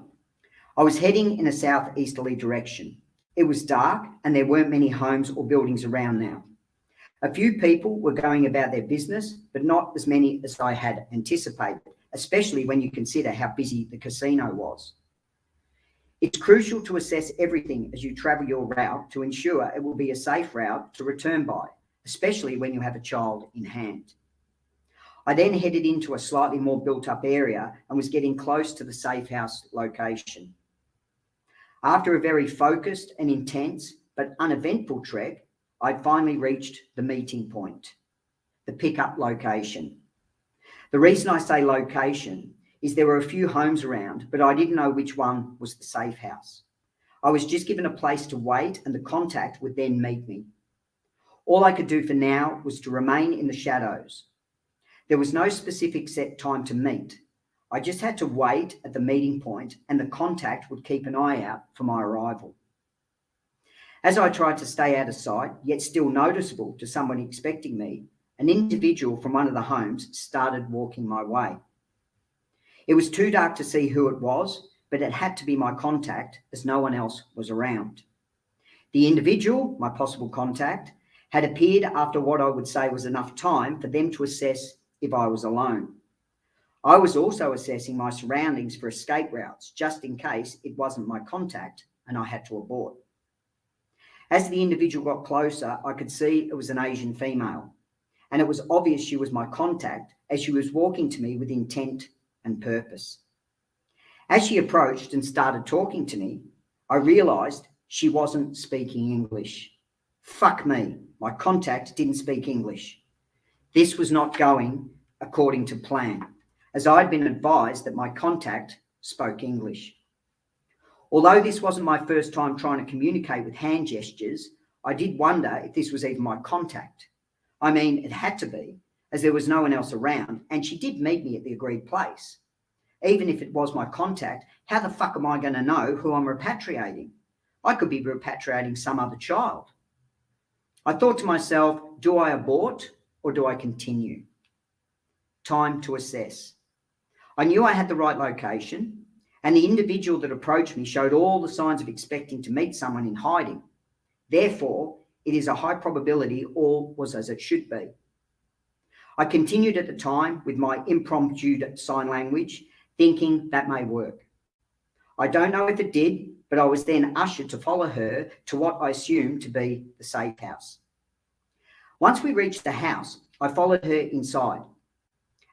Speaker 2: I was heading in a southeasterly direction. It was dark and there weren't many homes or buildings around now. A few people were going about their business, but not as many as I had anticipated, especially when you consider how busy the casino was. It's crucial to assess everything as you travel your route to ensure it will be a safe route to return by, especially when you have a child in hand. I then headed into a slightly more built-up area and was getting close to the safe house location. After a very focused and intense but uneventful trek, I'd finally reached the meeting point, the pickup location. The reason I say location is there were a few homes around, but I didn't know which one was the safe house. I was just given a place to wait and the contact would then meet me. All I could do for now was to remain in the shadows. There was no specific set time to meet. I just had to wait at the meeting point and the contact would keep an eye out for my arrival. As I tried to stay out of sight, yet still noticeable to someone expecting me, an individual from one of the homes started walking my way. It was too dark to see who it was, but it had to be my contact as no one else was around. The individual, my possible contact, had appeared after what I would say was enough time for them to assess if I was alone. I was also assessing my surroundings for escape routes, just in case it wasn't my contact and I had to abort. As the individual got closer, I could see it was an Asian female, and it was obvious she was my contact as she was walking to me with intent and purpose. As she approached and started talking to me, I realised she wasn't speaking English. Fuck me, my contact didn't speak English. This was not going according to plan, as I'd been advised that my contact spoke English. Although this wasn't my first time trying to communicate with hand gestures, I did wonder if this was even my contact. I mean, it had to be, as there was no one else around, and she did meet me at the agreed place. Even if it was my contact, how the fuck am I going to know who I'm repatriating? I could be repatriating some other child. I thought to myself, do I abort or do I continue? Time to assess. I knew I had the right location, and the individual that approached me showed all the signs of expecting to meet someone in hiding. Therefore, it is a high probability all was as it should be. I continued at the time with my impromptu sign language, thinking that may work. I don't know if it did, but I was then ushered to follow her to what I assumed to be the safe house. Once we reached the house, I followed her inside.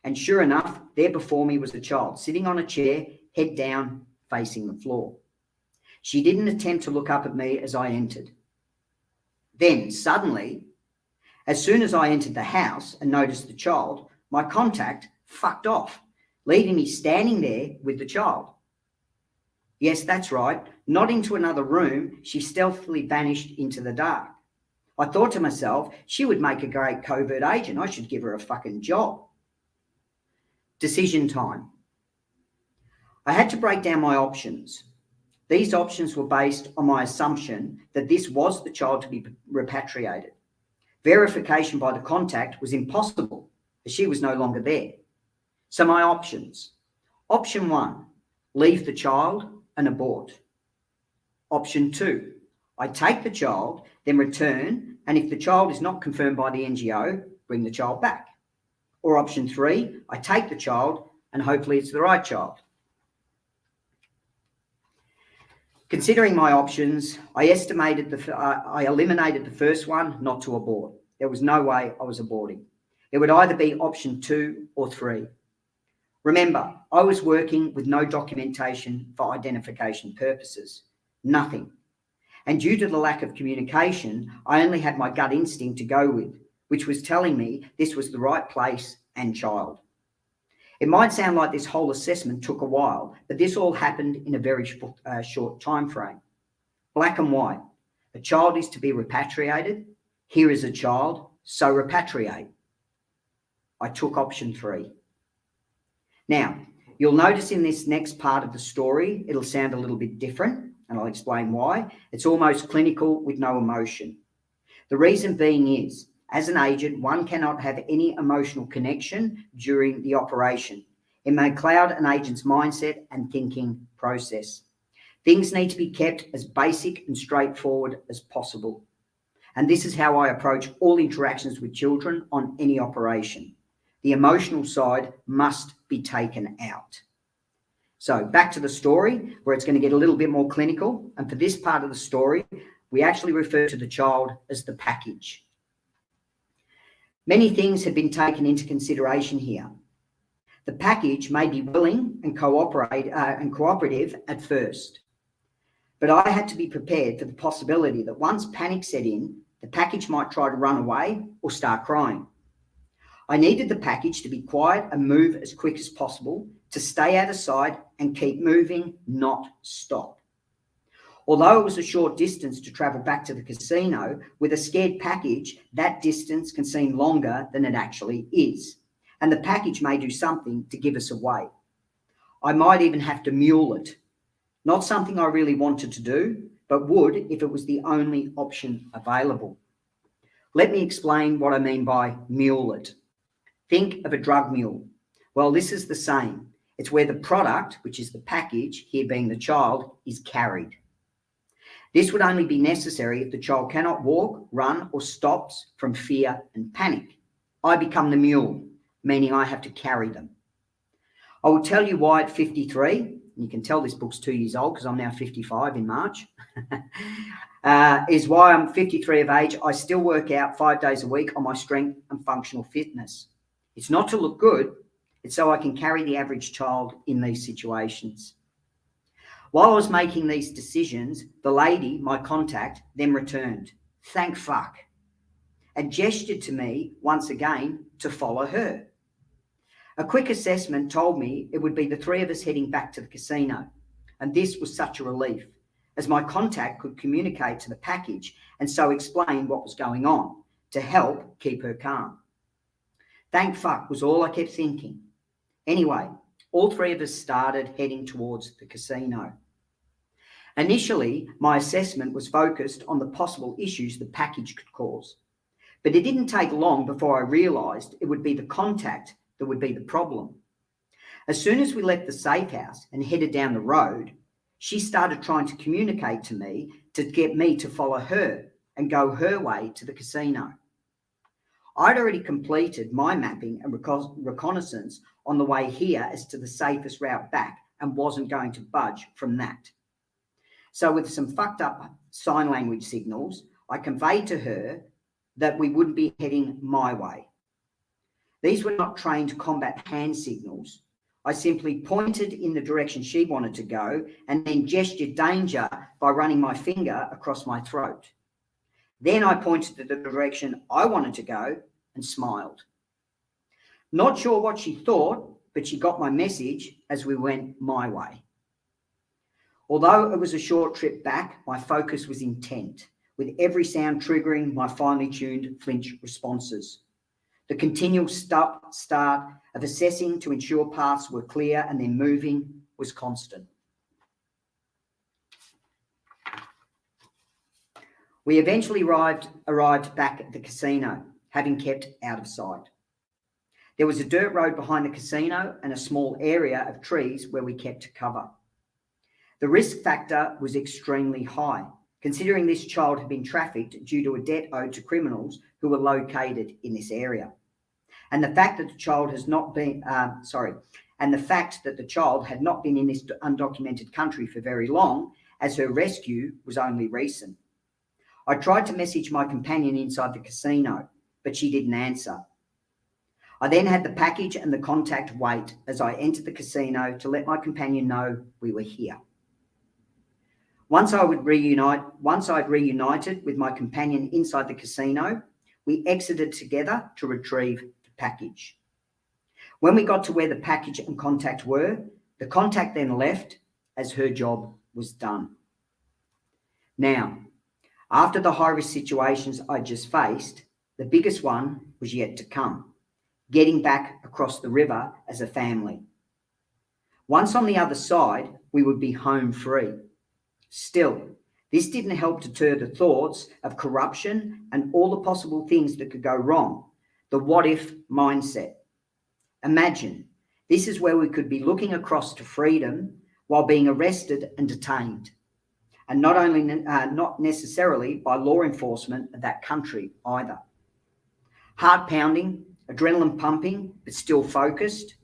Speaker 2: And sure enough, there before me was a child sitting on a chair, head down, facing the floor. She didn't attempt to look up at me as I entered. Then suddenly, as soon as I entered the house and noticed the child, my contact fucked off, leaving me standing there with the child. Yes, that's right. Not into another room, she stealthily vanished into the dark. I thought to myself, she would make a great covert agent. I should give her a fucking job. Decision time. I had to break down my options. These options were based on my assumption that this was the child to be repatriated. Verification by the contact was impossible as she was no longer there. So my options. Option 1, leave the child and abort. Option 2, I take the child, then return, and if the child is not confirmed by the NGO, bring the child back. Or option 3, I take the child and hopefully it's the right child. Considering my options, I eliminated the first one, not to abort. There was no way I was aborting. It would either be option 2 or 3. Remember, I was working with no documentation for identification purposes, nothing. And due to the lack of communication, I only had my gut instinct to go with, which was telling me this was the right place and child. It might sound like this whole assessment took a while, but this all happened in a very short time frame. Black and white. A child is to be repatriated. Here is a child, so repatriate. I took option 3. Now, you'll notice in this next part of the story, it'll sound a little bit different, and I'll explain why. It's almost clinical with no emotion. The reason being is, as an agent, one cannot have any emotional connection during the operation. It may cloud an agent's mindset and thinking process. Things need to be kept as basic and straightforward as possible. And this is how I approach all interactions with children on any operation. The emotional side must be taken out. So back to the story, where it's going to get a little bit more clinical. And for this part of the story, we actually refer to the child as the package. Many things have been taken into consideration here. The package may be willing and cooperative at first, but I had to be prepared for the possibility that once panic set in, the package might try to run away or start crying. I needed the package to be quiet and move as quick as possible, to stay out of sight and keep moving, not stop. Although it was a short distance to travel back to the casino, with a scared package, that distance can seem longer than it actually is. And the package may do something to give us away. I might even have to mule it. Not something I really wanted to do, but would if it was the only option available. Let me explain what I mean by mule it. Think of a drug mule. Well, this is the same. It's where the product, which is the package, here being the child, is carried. This would only be necessary if the child cannot walk, run, or stops from fear and panic. I become the mule, meaning I have to carry them. I will tell you why at 53, and you can tell this book's 2 years old because I'm now 55 in March, is why I'm 53 of age. I still work out 5 days a week on my strength and functional fitness. It's not to look good, it's so I can carry the average child in these situations. While I was making these decisions, the lady, my contact, then returned. Thank fuck. And gestured to me once again to follow her. A quick assessment told me it would be the three of us heading back to the casino. And this was such a relief, as my contact could communicate to the package and so explain what was going on to help keep her calm. Thank fuck was all I kept thinking. Anyway, all three of us started heading towards the casino. Initially, my assessment was focused on the possible issues the package could cause. But it didn't take long before I realised it would be the contact that would be the problem. As soon as we left the safe house and headed down the road, she started trying to communicate to me to get me to follow her and go her way to the casino. I'd already completed my mapping and reconnaissance on the way here as to the safest route back and wasn't going to budge from that. So with some fucked up sign language signals, I conveyed to her that we wouldn't be heading my way. These were not trained combat hand signals. I simply pointed in the direction she wanted to go and then gestured danger by running my finger across my throat. Then I pointed to the direction I wanted to go and smiled. Not sure what she thought, but she got my message as we went my way. Although it was a short trip back, my focus was intent, with every sound triggering my finely tuned flinch responses. The continual start of assessing to ensure paths were clear and then moving was constant. We eventually arrived back at the casino, having kept out of sight. There was a dirt road behind the casino and a small area of trees where we kept to cover. The risk factor was extremely high, considering this child had been trafficked due to a debt owed to criminals who were located in this area. And the fact that the child had not been in this undocumented country for very long, as her rescue was only recent. I tried to message my companion inside the casino, but she didn't answer. I then had the package and the contact wait as I entered the casino to let my companion know we were here. Once I'd reunited with my companion inside the casino, we exited together to retrieve the package. When we got to where the package and contact were, the contact then left as her job was done. Now, after the high-risk situations I just faced, the biggest one was yet to come, getting back across the river as a family. Once on the other side, we would be home free. Still, this didn't help deter the thoughts of corruption and all the possible things that could go wrong, the what-if mindset. Imagine, this is where we could be looking across to freedom, while being arrested and detained, and not necessarily by law enforcement of that country either. Heart pounding, adrenaline pumping, but still focused,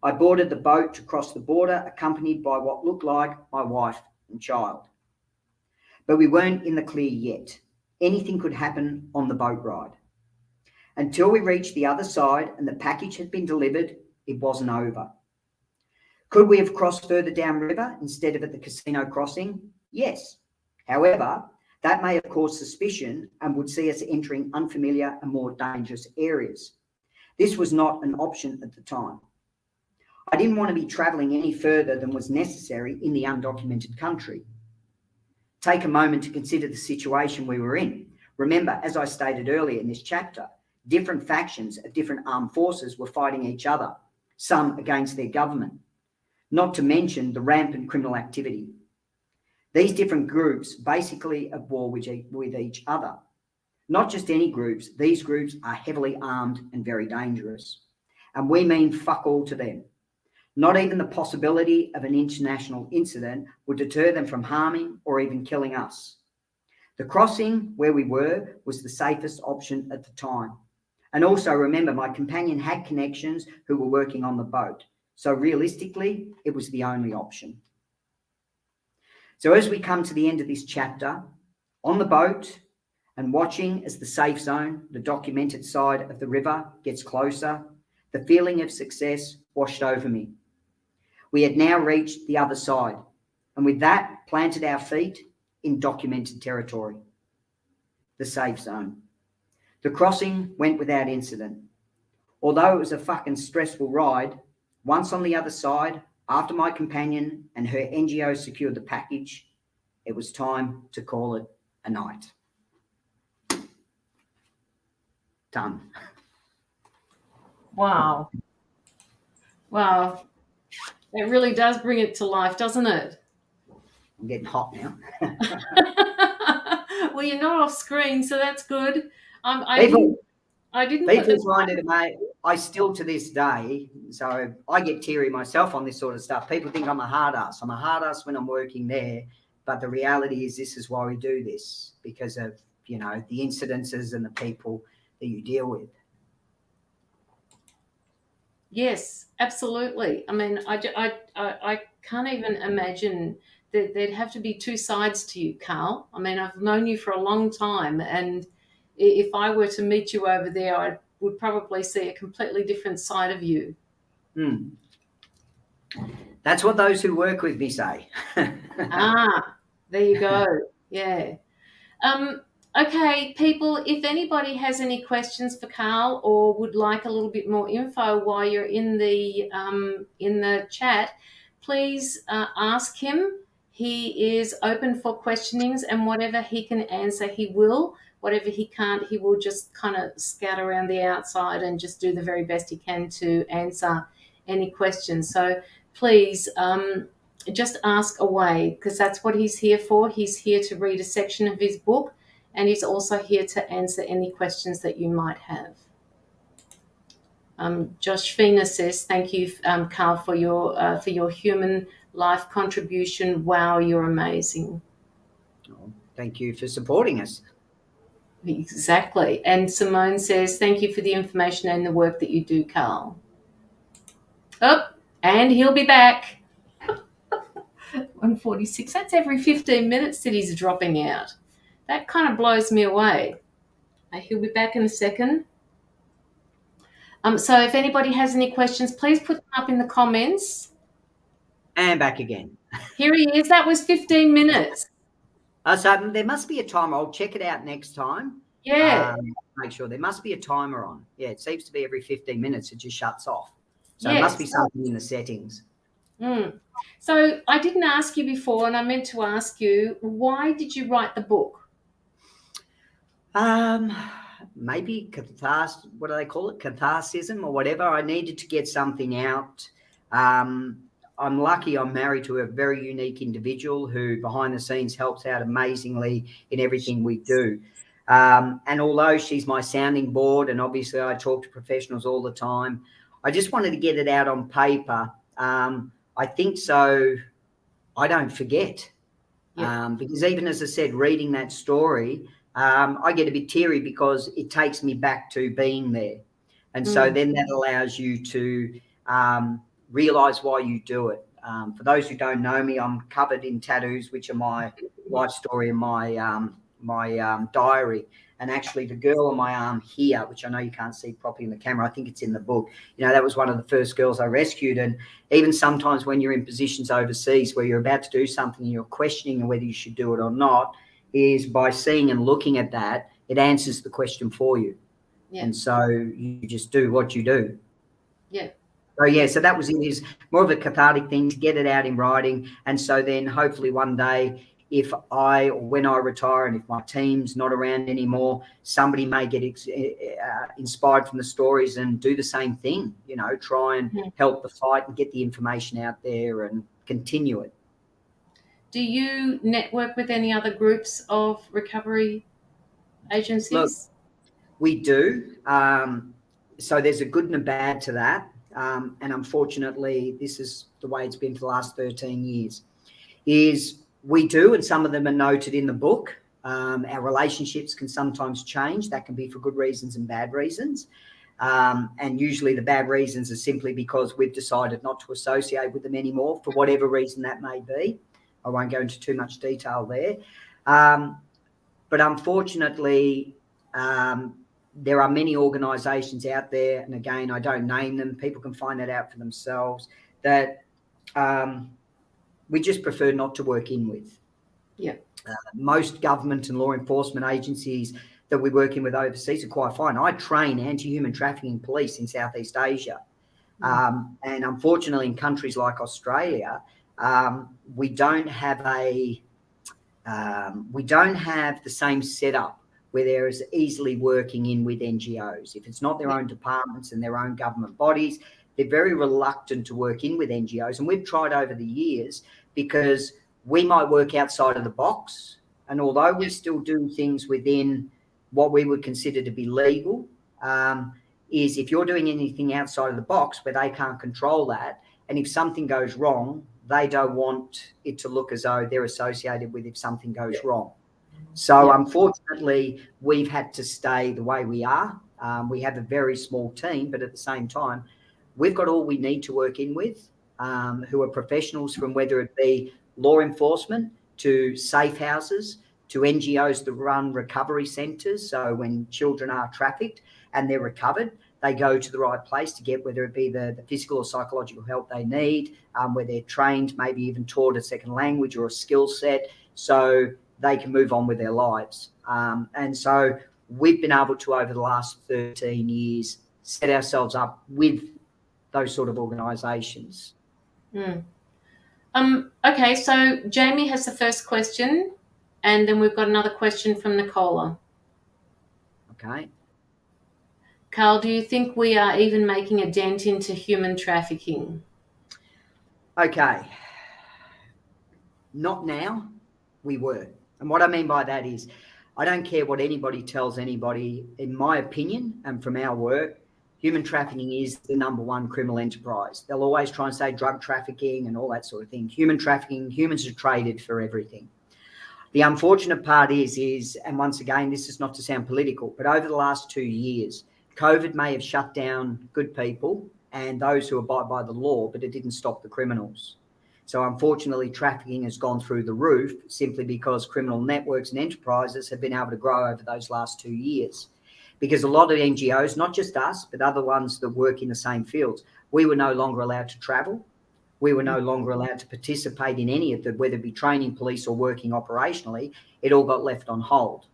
Speaker 2: I boarded the boat to cross the border, accompanied by what looked like my wife and child. But we weren't in the clear yet. Anything could happen on the boat ride. Until we reached the other side and the package had been delivered, it wasn't over. Could we have crossed further downriver instead of at the casino crossing? Yes. However, that may have caused suspicion and would see us entering unfamiliar and more dangerous areas. This was not an option at the time. I didn't want to be travelling any further than was necessary in the undocumented country. Take a moment to consider the situation we were in. Remember, as I stated earlier in this chapter, different factions of different armed forces were fighting each other, some against their government, not to mention the rampant criminal activity. These different groups basically at war with each other. Not just any groups, these groups are heavily armed and very dangerous. And we mean fuck all to them. Not even the possibility of an international incident would deter them from harming or even killing us. The crossing where we were was the safest option at the time. And also remember, my companion had connections who were working on the boat. So realistically, it was the only option. So as we come to the end of this chapter, on the boat and watching as the safe zone, the documented side of the river, gets closer, the feeling of success washed over me. We had now reached the other side, and with that, planted our feet in documented territory, the safe zone. The crossing went without incident. Although it was a fucking stressful ride, once on the other side, after my companion and her NGO secured the package, it was time to call it a night. Done.
Speaker 1: Wow. Wow. It really does bring it to life, doesn't it?
Speaker 2: I'm getting hot now.
Speaker 1: Well, you're not off screen, so that's good. I didn't
Speaker 2: People
Speaker 1: put
Speaker 2: find it amazing. I still to this day, so I get teary myself on this sort of stuff. People think I'm a hard ass. I'm a hard ass when I'm working there, but the reality is this is why we do this, because of, you know, the incidences and the people that you deal with.
Speaker 1: Yes, absolutely. I mean, I can't even imagine that there'd have to be two sides to you, Karl. I mean, I've known you for a long time, and if I were to meet you over there, I would probably see a completely different side of you.
Speaker 2: That's what those who work with me say.
Speaker 1: There you go. Yeah. Okay, people, if anybody has any questions for Karl or would like a little bit more info while you're in the chat, please ask him. He is open for questionings, and whatever he can answer, he will. Whatever he can't, he will just kind of scout around the outside and just do the very best he can to answer any questions. So please just ask away, because that's what he's here for. He's here to read a section of his book, and he's also here to answer any questions that you might have. Josh Fina says, thank you, Karl, for your human life contribution. Wow, you're amazing.
Speaker 2: Oh, thank you for supporting us.
Speaker 1: Exactly. And Simone says, thank you for the information and the work that you do, Karl. Oh, and he'll be back. 146. That's every 15 minutes that he's dropping out. That kind of blows me away. He'll be back in a second. So if anybody has any questions, please put them up in the comments.
Speaker 2: And back again.
Speaker 1: Here he is. That was 15 minutes.
Speaker 2: So there must be a timer. I'll check it out next time.
Speaker 1: Yeah.
Speaker 2: Make sure there must be a timer on. Yeah, it seems to be every 15 minutes. It just shuts off. So
Speaker 1: Yes.
Speaker 2: It must be something in the settings.
Speaker 1: So I didn't ask you before, and I meant to ask you, why did you write the book?
Speaker 2: Maybe what do they call it? Catharsism or whatever. I needed to get something out. I'm lucky I'm married to a very unique individual who behind the scenes helps out amazingly in everything we do. And although she's my sounding board, and obviously I talk to professionals all the time, I just wanted to get it out on paper. I think so. I don't forget. Because even as I said, reading that story, I get a bit teary because it takes me back to being there. And so then that allows you to realise why you do it. For those who don't know me, I'm covered in tattoos, which are my life story and my diary. And actually the girl on my arm here, which I know you can't see properly in the camera, I think it's in the book, that was one of the first girls I rescued. And even sometimes when you're in positions overseas where you're about to do something and you're questioning whether you should do it or not, is by seeing and looking at that, it answers the question for you. And so you just do what you do. So that was it, is more of a cathartic thing to get it out in writing. And so then hopefully one day, if when I retire and if my team's not around anymore, somebody may get inspired from the stories and do the same thing, try and help the fight and get the information out there and continue it.
Speaker 1: Do you network with any other groups of recovery agencies?
Speaker 2: Look, we do. So there's a good and a bad to that. And unfortunately, this is the way it's been for the last 13 years, is we do, and some of them are noted in the book. Our relationships can sometimes change. That can be for good reasons and bad reasons. And usually the bad reasons are simply because we've decided not to associate with them anymore, for whatever reason that may be. I won't go into too much detail there. But unfortunately, there are many organisations out there, and again, I don't name them. People can find that out for themselves, that we just prefer not to work in with. Most government and law enforcement agencies that we work in with overseas are quite fine. I train anti-human trafficking police in Southeast Asia. And unfortunately, in countries like Australia, we don't have the same setup where they're as easily working in with NGOs. If it's not their own departments and their own government bodies, they're very reluctant to work in with NGOs. And we've tried over the years, because we might work outside of the box. And although we still do things within what we would consider to be legal, is if you're doing anything outside of the box where they can't control that, and if something goes wrong, they don't want it to look as though they're associated with if something goes wrong. So unfortunately, we've had to stay the way we are. We have a very small team, but at the same time, we've got all we need to work in with, who are professionals, from whether it be law enforcement to safe houses to NGOs that run recovery centres. So when children are trafficked and they're recovered, they go to the right place to get, whether it be the physical or psychological help they need, where they're trained, maybe even taught a second language or a skill set, so they can move on with their lives. And so we've been able to, over the last 13 years, set ourselves up with those sort of organisations.
Speaker 1: Okay, so Jamie has the first question, and then we've got another question from Nicola.
Speaker 2: Okay.
Speaker 1: Karl, do you think we are even making a dent into human trafficking?
Speaker 2: Okay. Not now. We were. And what I mean by that is, I don't care what anybody tells anybody. In my opinion, and from our work, human trafficking is the #1 criminal enterprise. They'll always try and say drug trafficking and all that sort of thing. Human trafficking, humans are traded for everything. The unfortunate part is, and once again, this is not to sound political, but over the last 2 years, COVID may have shut down good people and those who abide by the law, but it didn't stop the criminals. So unfortunately, trafficking has gone through the roof simply because criminal networks and enterprises have been able to grow over those last 2 years. Because a lot of NGOs, not just us, but other ones that work in the same fields, we were no longer allowed to travel. We were no longer allowed to participate in any of the, whether it be training police or working operationally, it all got left on hold.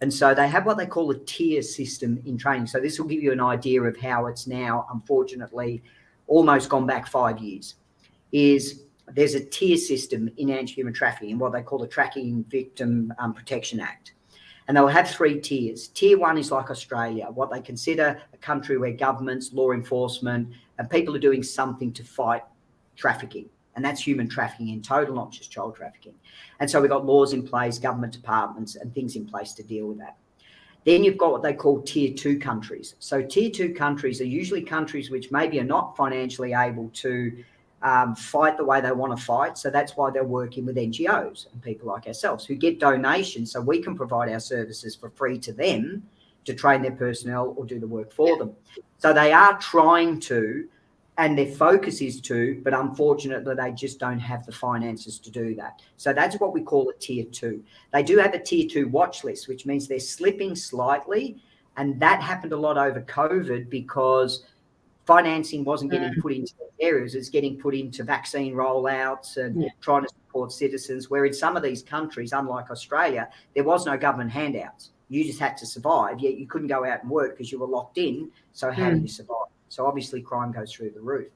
Speaker 2: And so they have what they call a tier system in training. So this will give you an idea of how it's now, unfortunately, almost gone back 5 years, is there's a tier system in anti-human trafficking, what they call the Trafficking Victim Protection Act. And they'll have 3 tiers. Tier 1 is like Australia, what they consider a country where governments, law enforcement, and people are doing something to fight trafficking. And that's human trafficking in total, not just child trafficking. And so we've got laws in place, government departments and things in place to deal with that. Then you've got what they call tier 2 countries. So tier 2 countries are usually countries which maybe are not financially able to fight the way they want to fight. So that's why they're working with NGOs and people like ourselves who get donations so we can provide our services for free to them to train their personnel or do the work for them. So they are trying to, and their focus is to, but unfortunately they just don't have the finances to do that. So that's what we call a tier 2. They do have a tier 2 watch list, which means they're slipping slightly. And that happened a lot over COVID because financing wasn't getting put into areas. It's getting put into vaccine rollouts and trying to support citizens, where in some of these countries, unlike Australia, there was no government handouts. You just had to survive, yet you couldn't go out and work because you were locked in. So how do you survive? So obviously crime goes through the roof.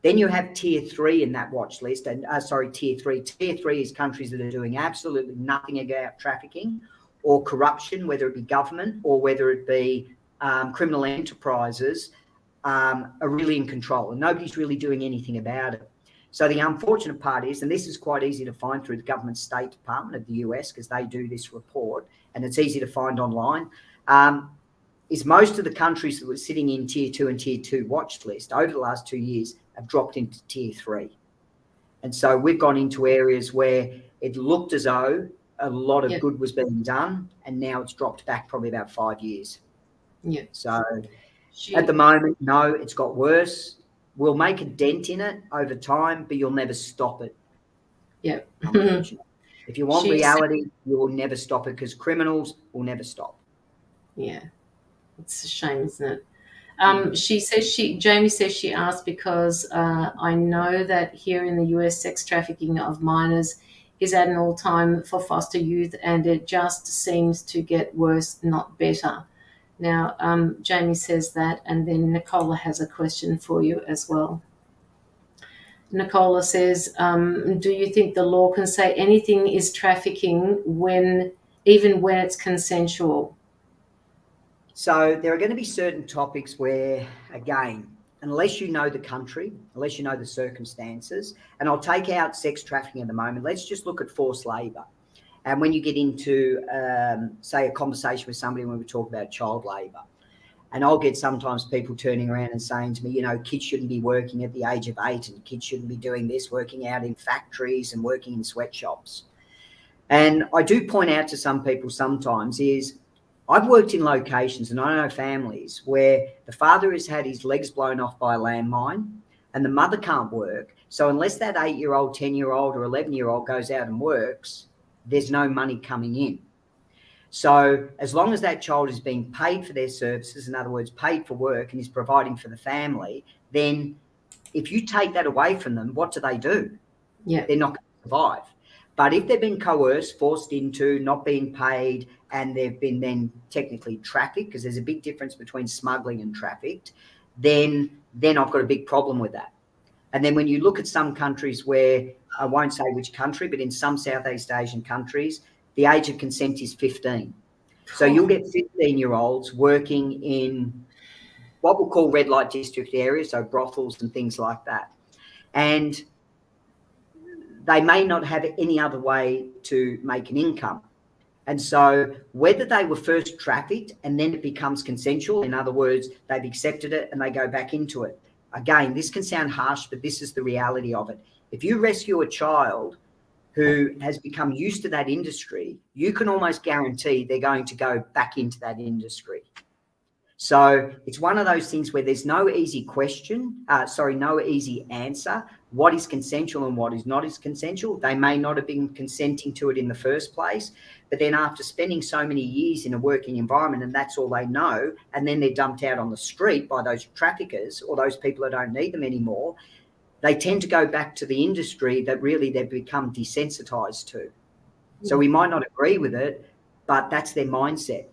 Speaker 2: Then you have tier 3 in that watch list. And tier 3. Tier 3 is countries that are doing absolutely nothing about trafficking or corruption, whether it be government or whether it be criminal enterprises, are really in control and nobody's really doing anything about it. So the unfortunate part is, and this is quite easy to find through the government State Department of the US because they do this report and it's easy to find online, is most of the countries that were sitting in tier 2 and tier 2 watch list over the last 2 years have dropped into tier 3. And so we've gone into areas where it looked as though a lot of good was being done and now it's dropped back probably about 5 years. So at the moment, no, it's got worse. We'll make a dent in it over time, but you'll never stop it. If you want reality, you will never stop it because criminals will never stop.
Speaker 1: It's a shame, isn't it? Jamie says she asked because I know that here in the US, sex trafficking of minors is at an all-time for foster youth, and it just seems to get worse, not better. Now, Jamie says that, and then Nicola has a question for you as well. Nicola says, do you think the law can say anything is trafficking even when it's consensual?
Speaker 2: So there are going to be certain topics where, again, unless you know the country, unless you know the circumstances, and I'll take out sex trafficking at the moment, let's just look at forced labour. And when you get into, say, a conversation with somebody when we talk about child labour, and I'll get sometimes people turning around and saying to me, you know, kids shouldn't be working at the age of 8 and kids shouldn't be doing this, working out in factories and working in sweatshops. And I do point out to some people sometimes is I've worked in locations and I know families where the father has had his legs blown off by a landmine and the mother can't work. So unless that 8-year-old, 10-year-old or 11-year-old goes out and works, there's no money coming in. So as long as that child is being paid for their services, in other words, paid for work and is providing for the family, then if you take that away from them, what do? They're not going to survive. But if they've been coerced, forced into, not being paid, and they've been then technically trafficked, because there's a big difference between smuggling and trafficked, then I've got a big problem with that. And then when you look at some countries where, I won't say which country, but in some Southeast Asian countries, the age of consent is 15. So you'll get 15-year-olds working in what we'll call red light district areas, so brothels and things like that. And they may not have any other way to make an income. And so whether they were first trafficked and then it becomes consensual, in other words, they've accepted it and they go back into it. Again, this can sound harsh, but this is the reality of it. If you rescue a child who has become used to that industry, you can almost guarantee they're going to go back into that industry. So it's one of those things where there's no easy no easy answer. What is consensual and what is not is consensual. They may not have been consenting to it in the first place, but then after spending so many years in a working environment and that's all they know, and then they're dumped out on the street by those traffickers or those people that don't need them anymore, they tend to go back to the industry that really they've become desensitized to. So we might not agree with it, but that's their mindset.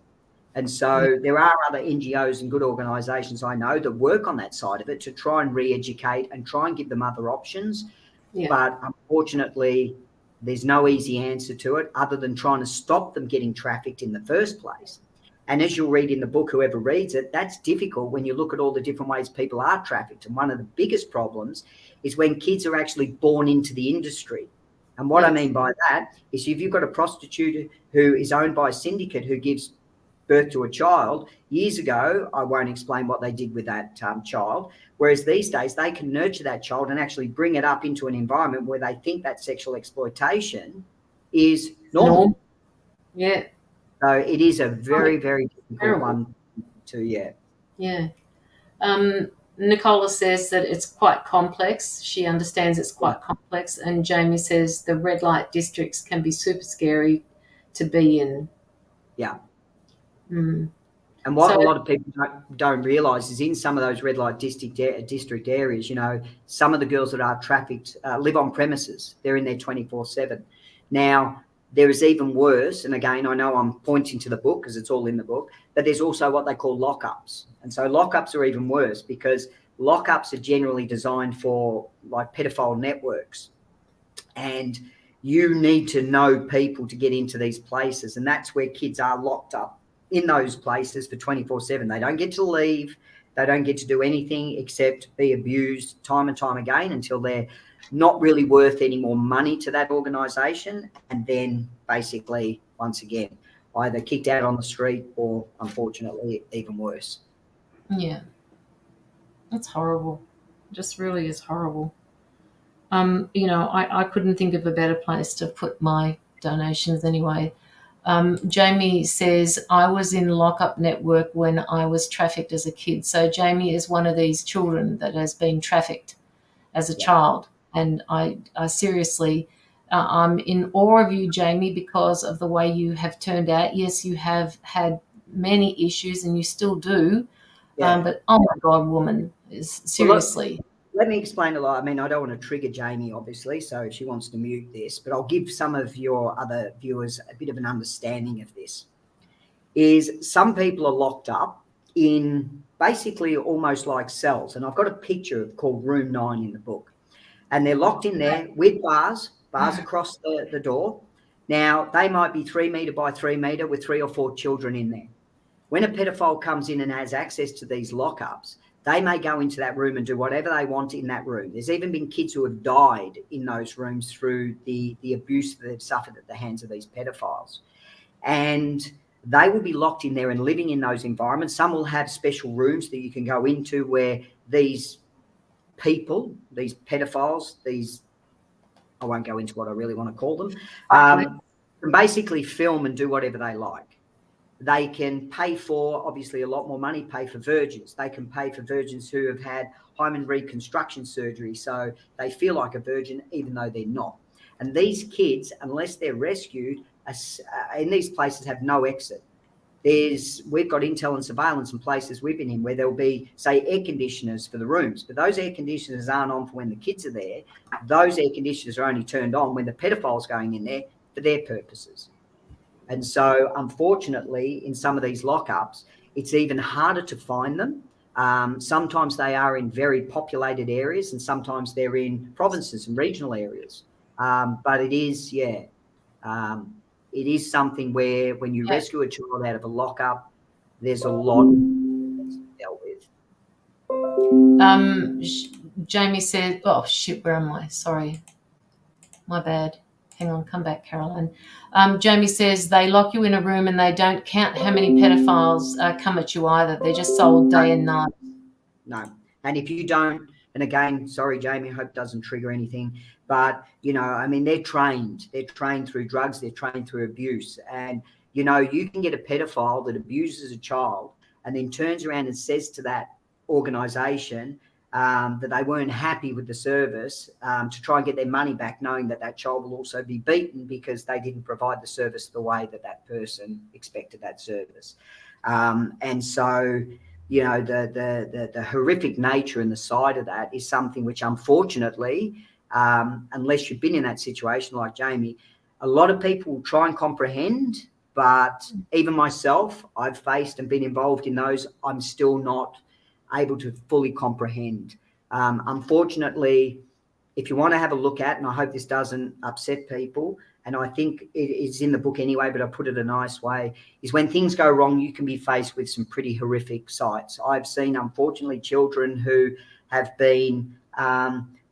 Speaker 2: And so there are other NGOs and good organisations I know that work on that side of it to try and re-educate and try and give them other options. But unfortunately, there's no easy answer to it other than trying to stop them getting trafficked in the first place. And as you'll read in the book, whoever reads it, that's difficult when you look at all the different ways people are trafficked. And one of the biggest problems is when kids are actually born into the industry. And what I mean by that is if you've got a prostitute who is owned by a syndicate who gives birth to a child. Years ago, I won't explain what they did with that child. Whereas these days, they can nurture that child and actually bring it up into an environment where they think that sexual exploitation is normal.
Speaker 1: Yeah.
Speaker 2: So it is a very, very difficult one to,
Speaker 1: Yeah. Nicola says that it's quite complex. She understands it's quite complex. And Jamie says the red light districts can be super scary to be in.
Speaker 2: Yeah.
Speaker 1: Mm.
Speaker 2: And what a lot of people don't realise is in some of those red light district areas, you know, some of the girls that are trafficked live on premises. They're in there 24/7. Now, there is even worse, and again, I know I'm pointing to the book because it's all in the book, but there's also what they call lockups. And so lockups are even worse because lockups are generally designed for like pedophile networks. And you need to know people to get into these places. And that's where kids are locked up in those places for 24/7. They don't get to leave. They don't get to do anything except be abused time and time again until they're not really worth any more money to that organisation. And then basically, once again, either kicked out on the street or, unfortunately, even worse.
Speaker 1: Yeah. That's horrible. It just really is horrible. You know, I couldn't think of a better place to put my donations anyway. Jamie says, I was in lockup network when I was trafficked as a kid. So Jamie is one of these children that has been trafficked as a child. And I seriously, I'm in awe of you, Jamie, because of the way you have turned out. Yes, you have had many issues and you still do. But oh my God, woman, is seriously.
Speaker 2: Well, let me explain a lot. I mean, I don't want to trigger Jamie, obviously, so she wants to mute this, but I'll give some of your other viewers a bit of an understanding of this. Is some people are locked up in basically almost like cells, and I've got a picture called Room 9 in the book, and they're locked in there with bars across the door. Now, they might be 3 metre by 3 metre with 3 or 4 children in there. When a pedophile comes in and has access to these lockups, they may go into that room and do whatever they want in that room. There's even been kids who have died in those rooms through the abuse that they've suffered at the hands of these pedophiles. And they will be locked in there and living in those environments. Some will have special rooms that you can go into where these people, these pedophiles, I won't go into what I really want to call them, can basically film and do whatever they like. They can pay for, obviously, a lot more money, pay for virgins. They can pay for virgins who have had hymen reconstruction surgery, so they feel like a virgin even though they're not. And these kids, unless they're rescued, in these places have no exit. We've got intel and surveillance in places we've been in where there'll be, say, air conditioners for the rooms, but those air conditioners aren't on for when the kids are there. Those air conditioners are only turned on when the pedophile's going in there for their purposes. And so, unfortunately, in some of these lockups, it's even harder to find them. Sometimes they are in very populated areas and sometimes they're in provinces and regional areas. But it is, it is something where when you rescue a child out of a lockup, there's a lot that's dealt with.
Speaker 1: Jamie said, oh, shit, where am I? Sorry. My bad. Hang on, come back, Caroline. Jamie says they lock you in a room and they don't count how many pedophiles come at you either. They're just sold day and night.
Speaker 2: No. And if you don't, and again, sorry, Jamie, I hope it doesn't trigger anything, but, you know, I mean, they're trained. They're trained through drugs. They're trained through abuse. And, you know, you can get a pedophile that abuses a child and then turns around and says to that organisation, that they weren't happy with the service, to try and get their money back, knowing that that child will also be beaten because they didn't provide the service the way that that person expected that service. And so, you know, the horrific nature and the side of that is something which, unfortunately, unless you've been in that situation like Jamie, a lot of people will try and comprehend, but even myself, I've faced and been involved in those. I'm still not able to fully comprehend. Unfortunately, if you want to have a look at, and I hope this doesn't upset people, and I think it is in the book anyway, but I put it a nice way, is when things go wrong, you can be faced with some pretty horrific sights. I've seen, unfortunately, children who have been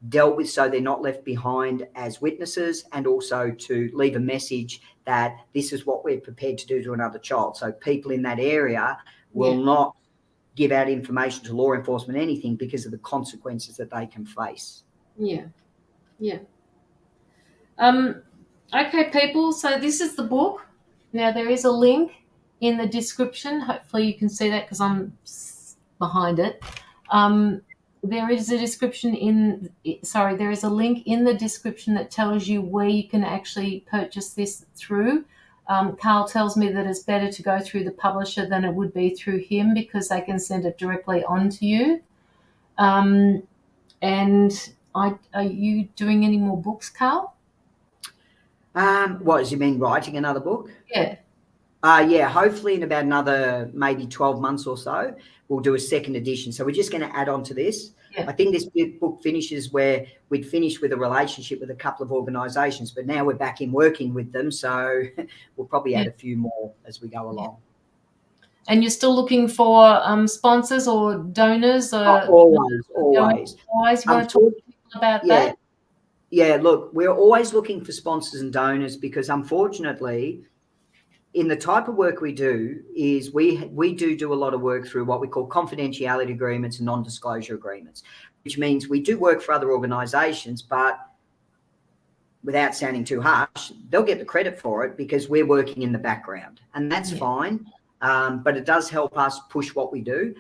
Speaker 2: dealt with so they're not left behind as witnesses, and also to leave a message that this is what we're prepared to do to another child. So people in that area will not give out information to law enforcement, anything, because of the consequences that they can face.
Speaker 1: Yeah. Yeah. Okay, people, so this is the book. Now, there is a link in the description. Hopefully you can see that because I'm behind it. There is a there is a link in the description that tells you where you can actually purchase this through. Karl tells me that it's better to go through the publisher than it would be through him because they can send it directly on to you. And are you doing any more books, Karl?
Speaker 2: What does you mean, writing another book?
Speaker 1: Yeah.
Speaker 2: Yeah, hopefully in about another maybe 12 months or so, we'll do a second edition. So we're just going to add on to this.
Speaker 1: Yeah.
Speaker 2: I think this book finishes where we'd finished with a relationship with a couple of organisations, but now we're back in working with them. So we'll probably add a few more as we go along.
Speaker 1: And you're still looking for sponsors or donors?
Speaker 2: Always.
Speaker 1: You want to talk to people about that?
Speaker 2: Yeah, look, we're always looking for sponsors and donors because unfortunately, in the type of work we do is we do a lot of work through what we call confidentiality agreements and non-disclosure agreements, which means we do work for other organisations, but without sounding too harsh, they'll get the credit for it because we're working in the background, and that's fine. But it does help us push what we do.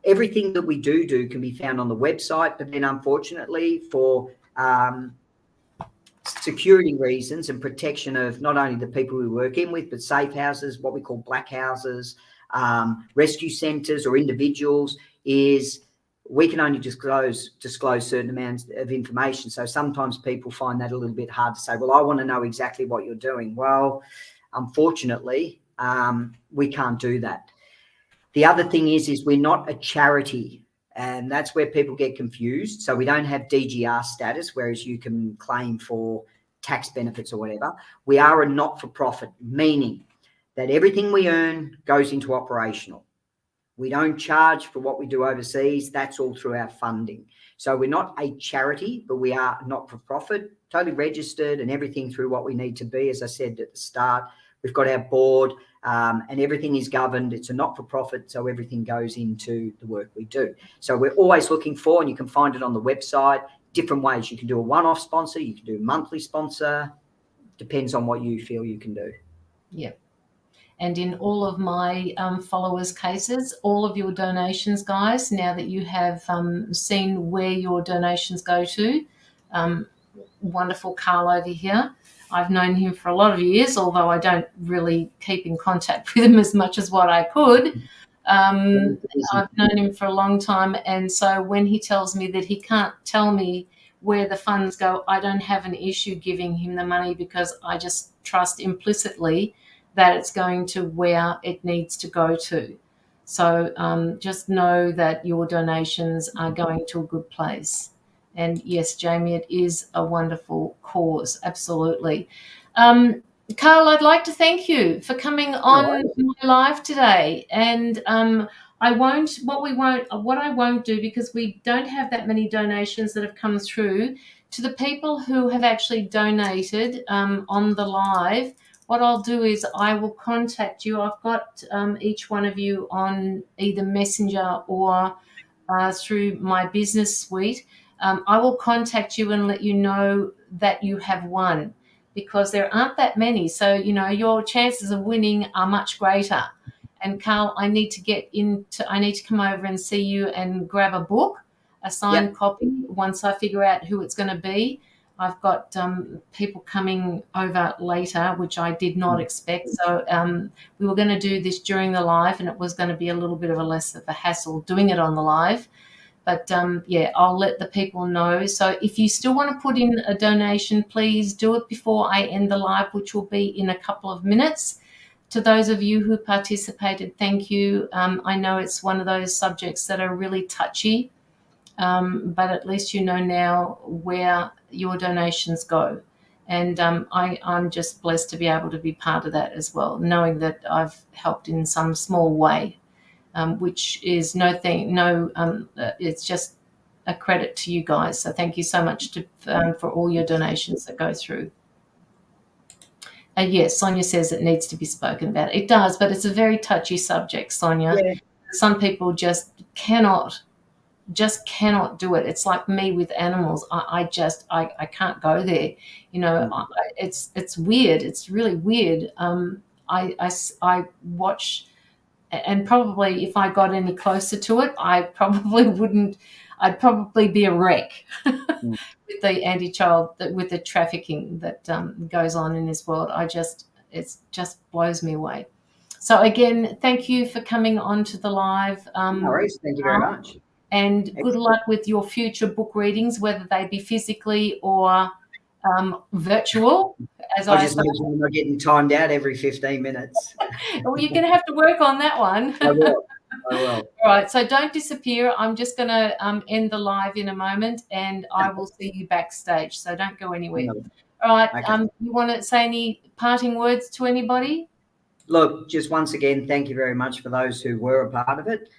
Speaker 2: Everything that we do can be found on the website, but then unfortunately for security reasons and protection of not only the people we work in with, but safe houses, what we call black houses, rescue centres or individuals, is we can only disclose certain amounts of information. So sometimes people find that a little bit hard to say, well, I want to know exactly what you're doing. Well, unfortunately, we can't do that. The other thing is we're not a charity. And that's where people get confused. So we don't have DGR status, whereas you can claim for tax benefits or whatever. We are a not-for-profit, meaning that everything we earn goes into operational. We don't charge for what we do overseas. That's all through our funding. So we're not a charity, but we are not-for-profit, totally registered and everything through what we need to be. As I said at the start, we've got our board and everything is governed. It's a not-for-profit, so everything goes into the work we do. So we're always looking for, and you can find it on the website, different ways. You can do a one-off sponsor, you can do a monthly sponsor, depends on what you feel you can do.
Speaker 1: Yeah. And in all of my followers' cases, all of your donations, guys, now that you have seen where your donations go to, wonderful Karl over here. I've known him for a lot of years, although I don't really keep in contact with him as much as what I could. I've known him for a long time, and so when he tells me that he can't tell me where the funds go, I don't have an issue giving him the money because I just trust implicitly that it's going to where it needs to go to. So just know that your donations are going to a good place. And yes, Jamie, it is a wonderful cause, absolutely. Karl, I'd like to thank you for coming on my live today. And what I won't do, because we don't have that many donations that have come through, to the people who have actually donated on the live, what I'll do is I will contact you. I've got each one of you on either Messenger or through my business suite. I will contact you and let you know that you have won, because there aren't that many. So, your chances of winning are much greater. And Karl, I need to come over and see you and grab a book, a signed copy, once I figure out who it's going to be. I've got people coming over later, which I did not expect. So we were going to do this during the live, and it was going to be a little bit of a less of a hassle doing it on the live. But, I'll let the people know. So if you still want to put in a donation, please do it before I end the live, which will be in a couple of minutes. To those of you who participated, thank you. I know it's one of those subjects that are really touchy, but at least you know now where your donations go. And I'm just blessed to be able to be part of that as well, knowing that I've helped in some small way. Which is it's just a credit to you guys. So thank you so much for all your donations that go through. Yes, Sonia says it needs to be spoken about. It does, but it's a very touchy subject, Sonia.
Speaker 2: Yeah.
Speaker 1: Some people just cannot do it. It's like me with animals. I can't go there. It's weird. It's really weird. I watch, and probably if I got any closer to it, I probably wouldn't. I'd probably be a wreck with with the trafficking that goes on in this world. It just blows me away. So again, thank you for coming on to the live.
Speaker 2: No worries. Thank you very much.
Speaker 1: And good luck with your future book readings, whether they be physically or virtual.
Speaker 2: I'll just make sure I'm not getting timed out every 15 minutes.
Speaker 1: Well, you're going to have to work on that one.
Speaker 2: I will.
Speaker 1: All right, so don't disappear. I'm just going to end the live in a moment, and I will see you backstage, so don't go anywhere. All right, okay. You want to say any parting words to anybody?
Speaker 2: Look, just once again, thank you very much for those who were a part of it.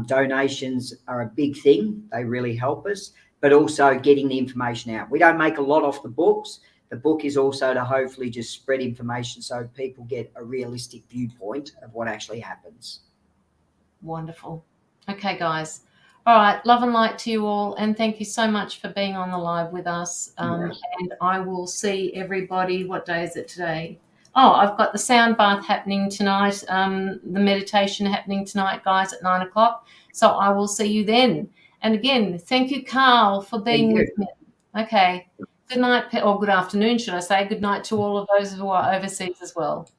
Speaker 2: Donations are a big thing. They really help us, but also getting the information out. We don't make a lot off the books. The book is also to hopefully just spread information so people get a realistic viewpoint of what actually happens.
Speaker 1: Wonderful. Okay, guys. All right. Love and light to you all. And thank you so much for being on the live with us. And I will see everybody. What day is it today? Oh, I've got the sound bath happening tonight. The meditation happening tonight, guys, at 9 o'clock. So I will see you then. And again, thank you, Karl, for being with me. Okay. Good night, or good afternoon, should I say. Good night to all of those who are overseas as well.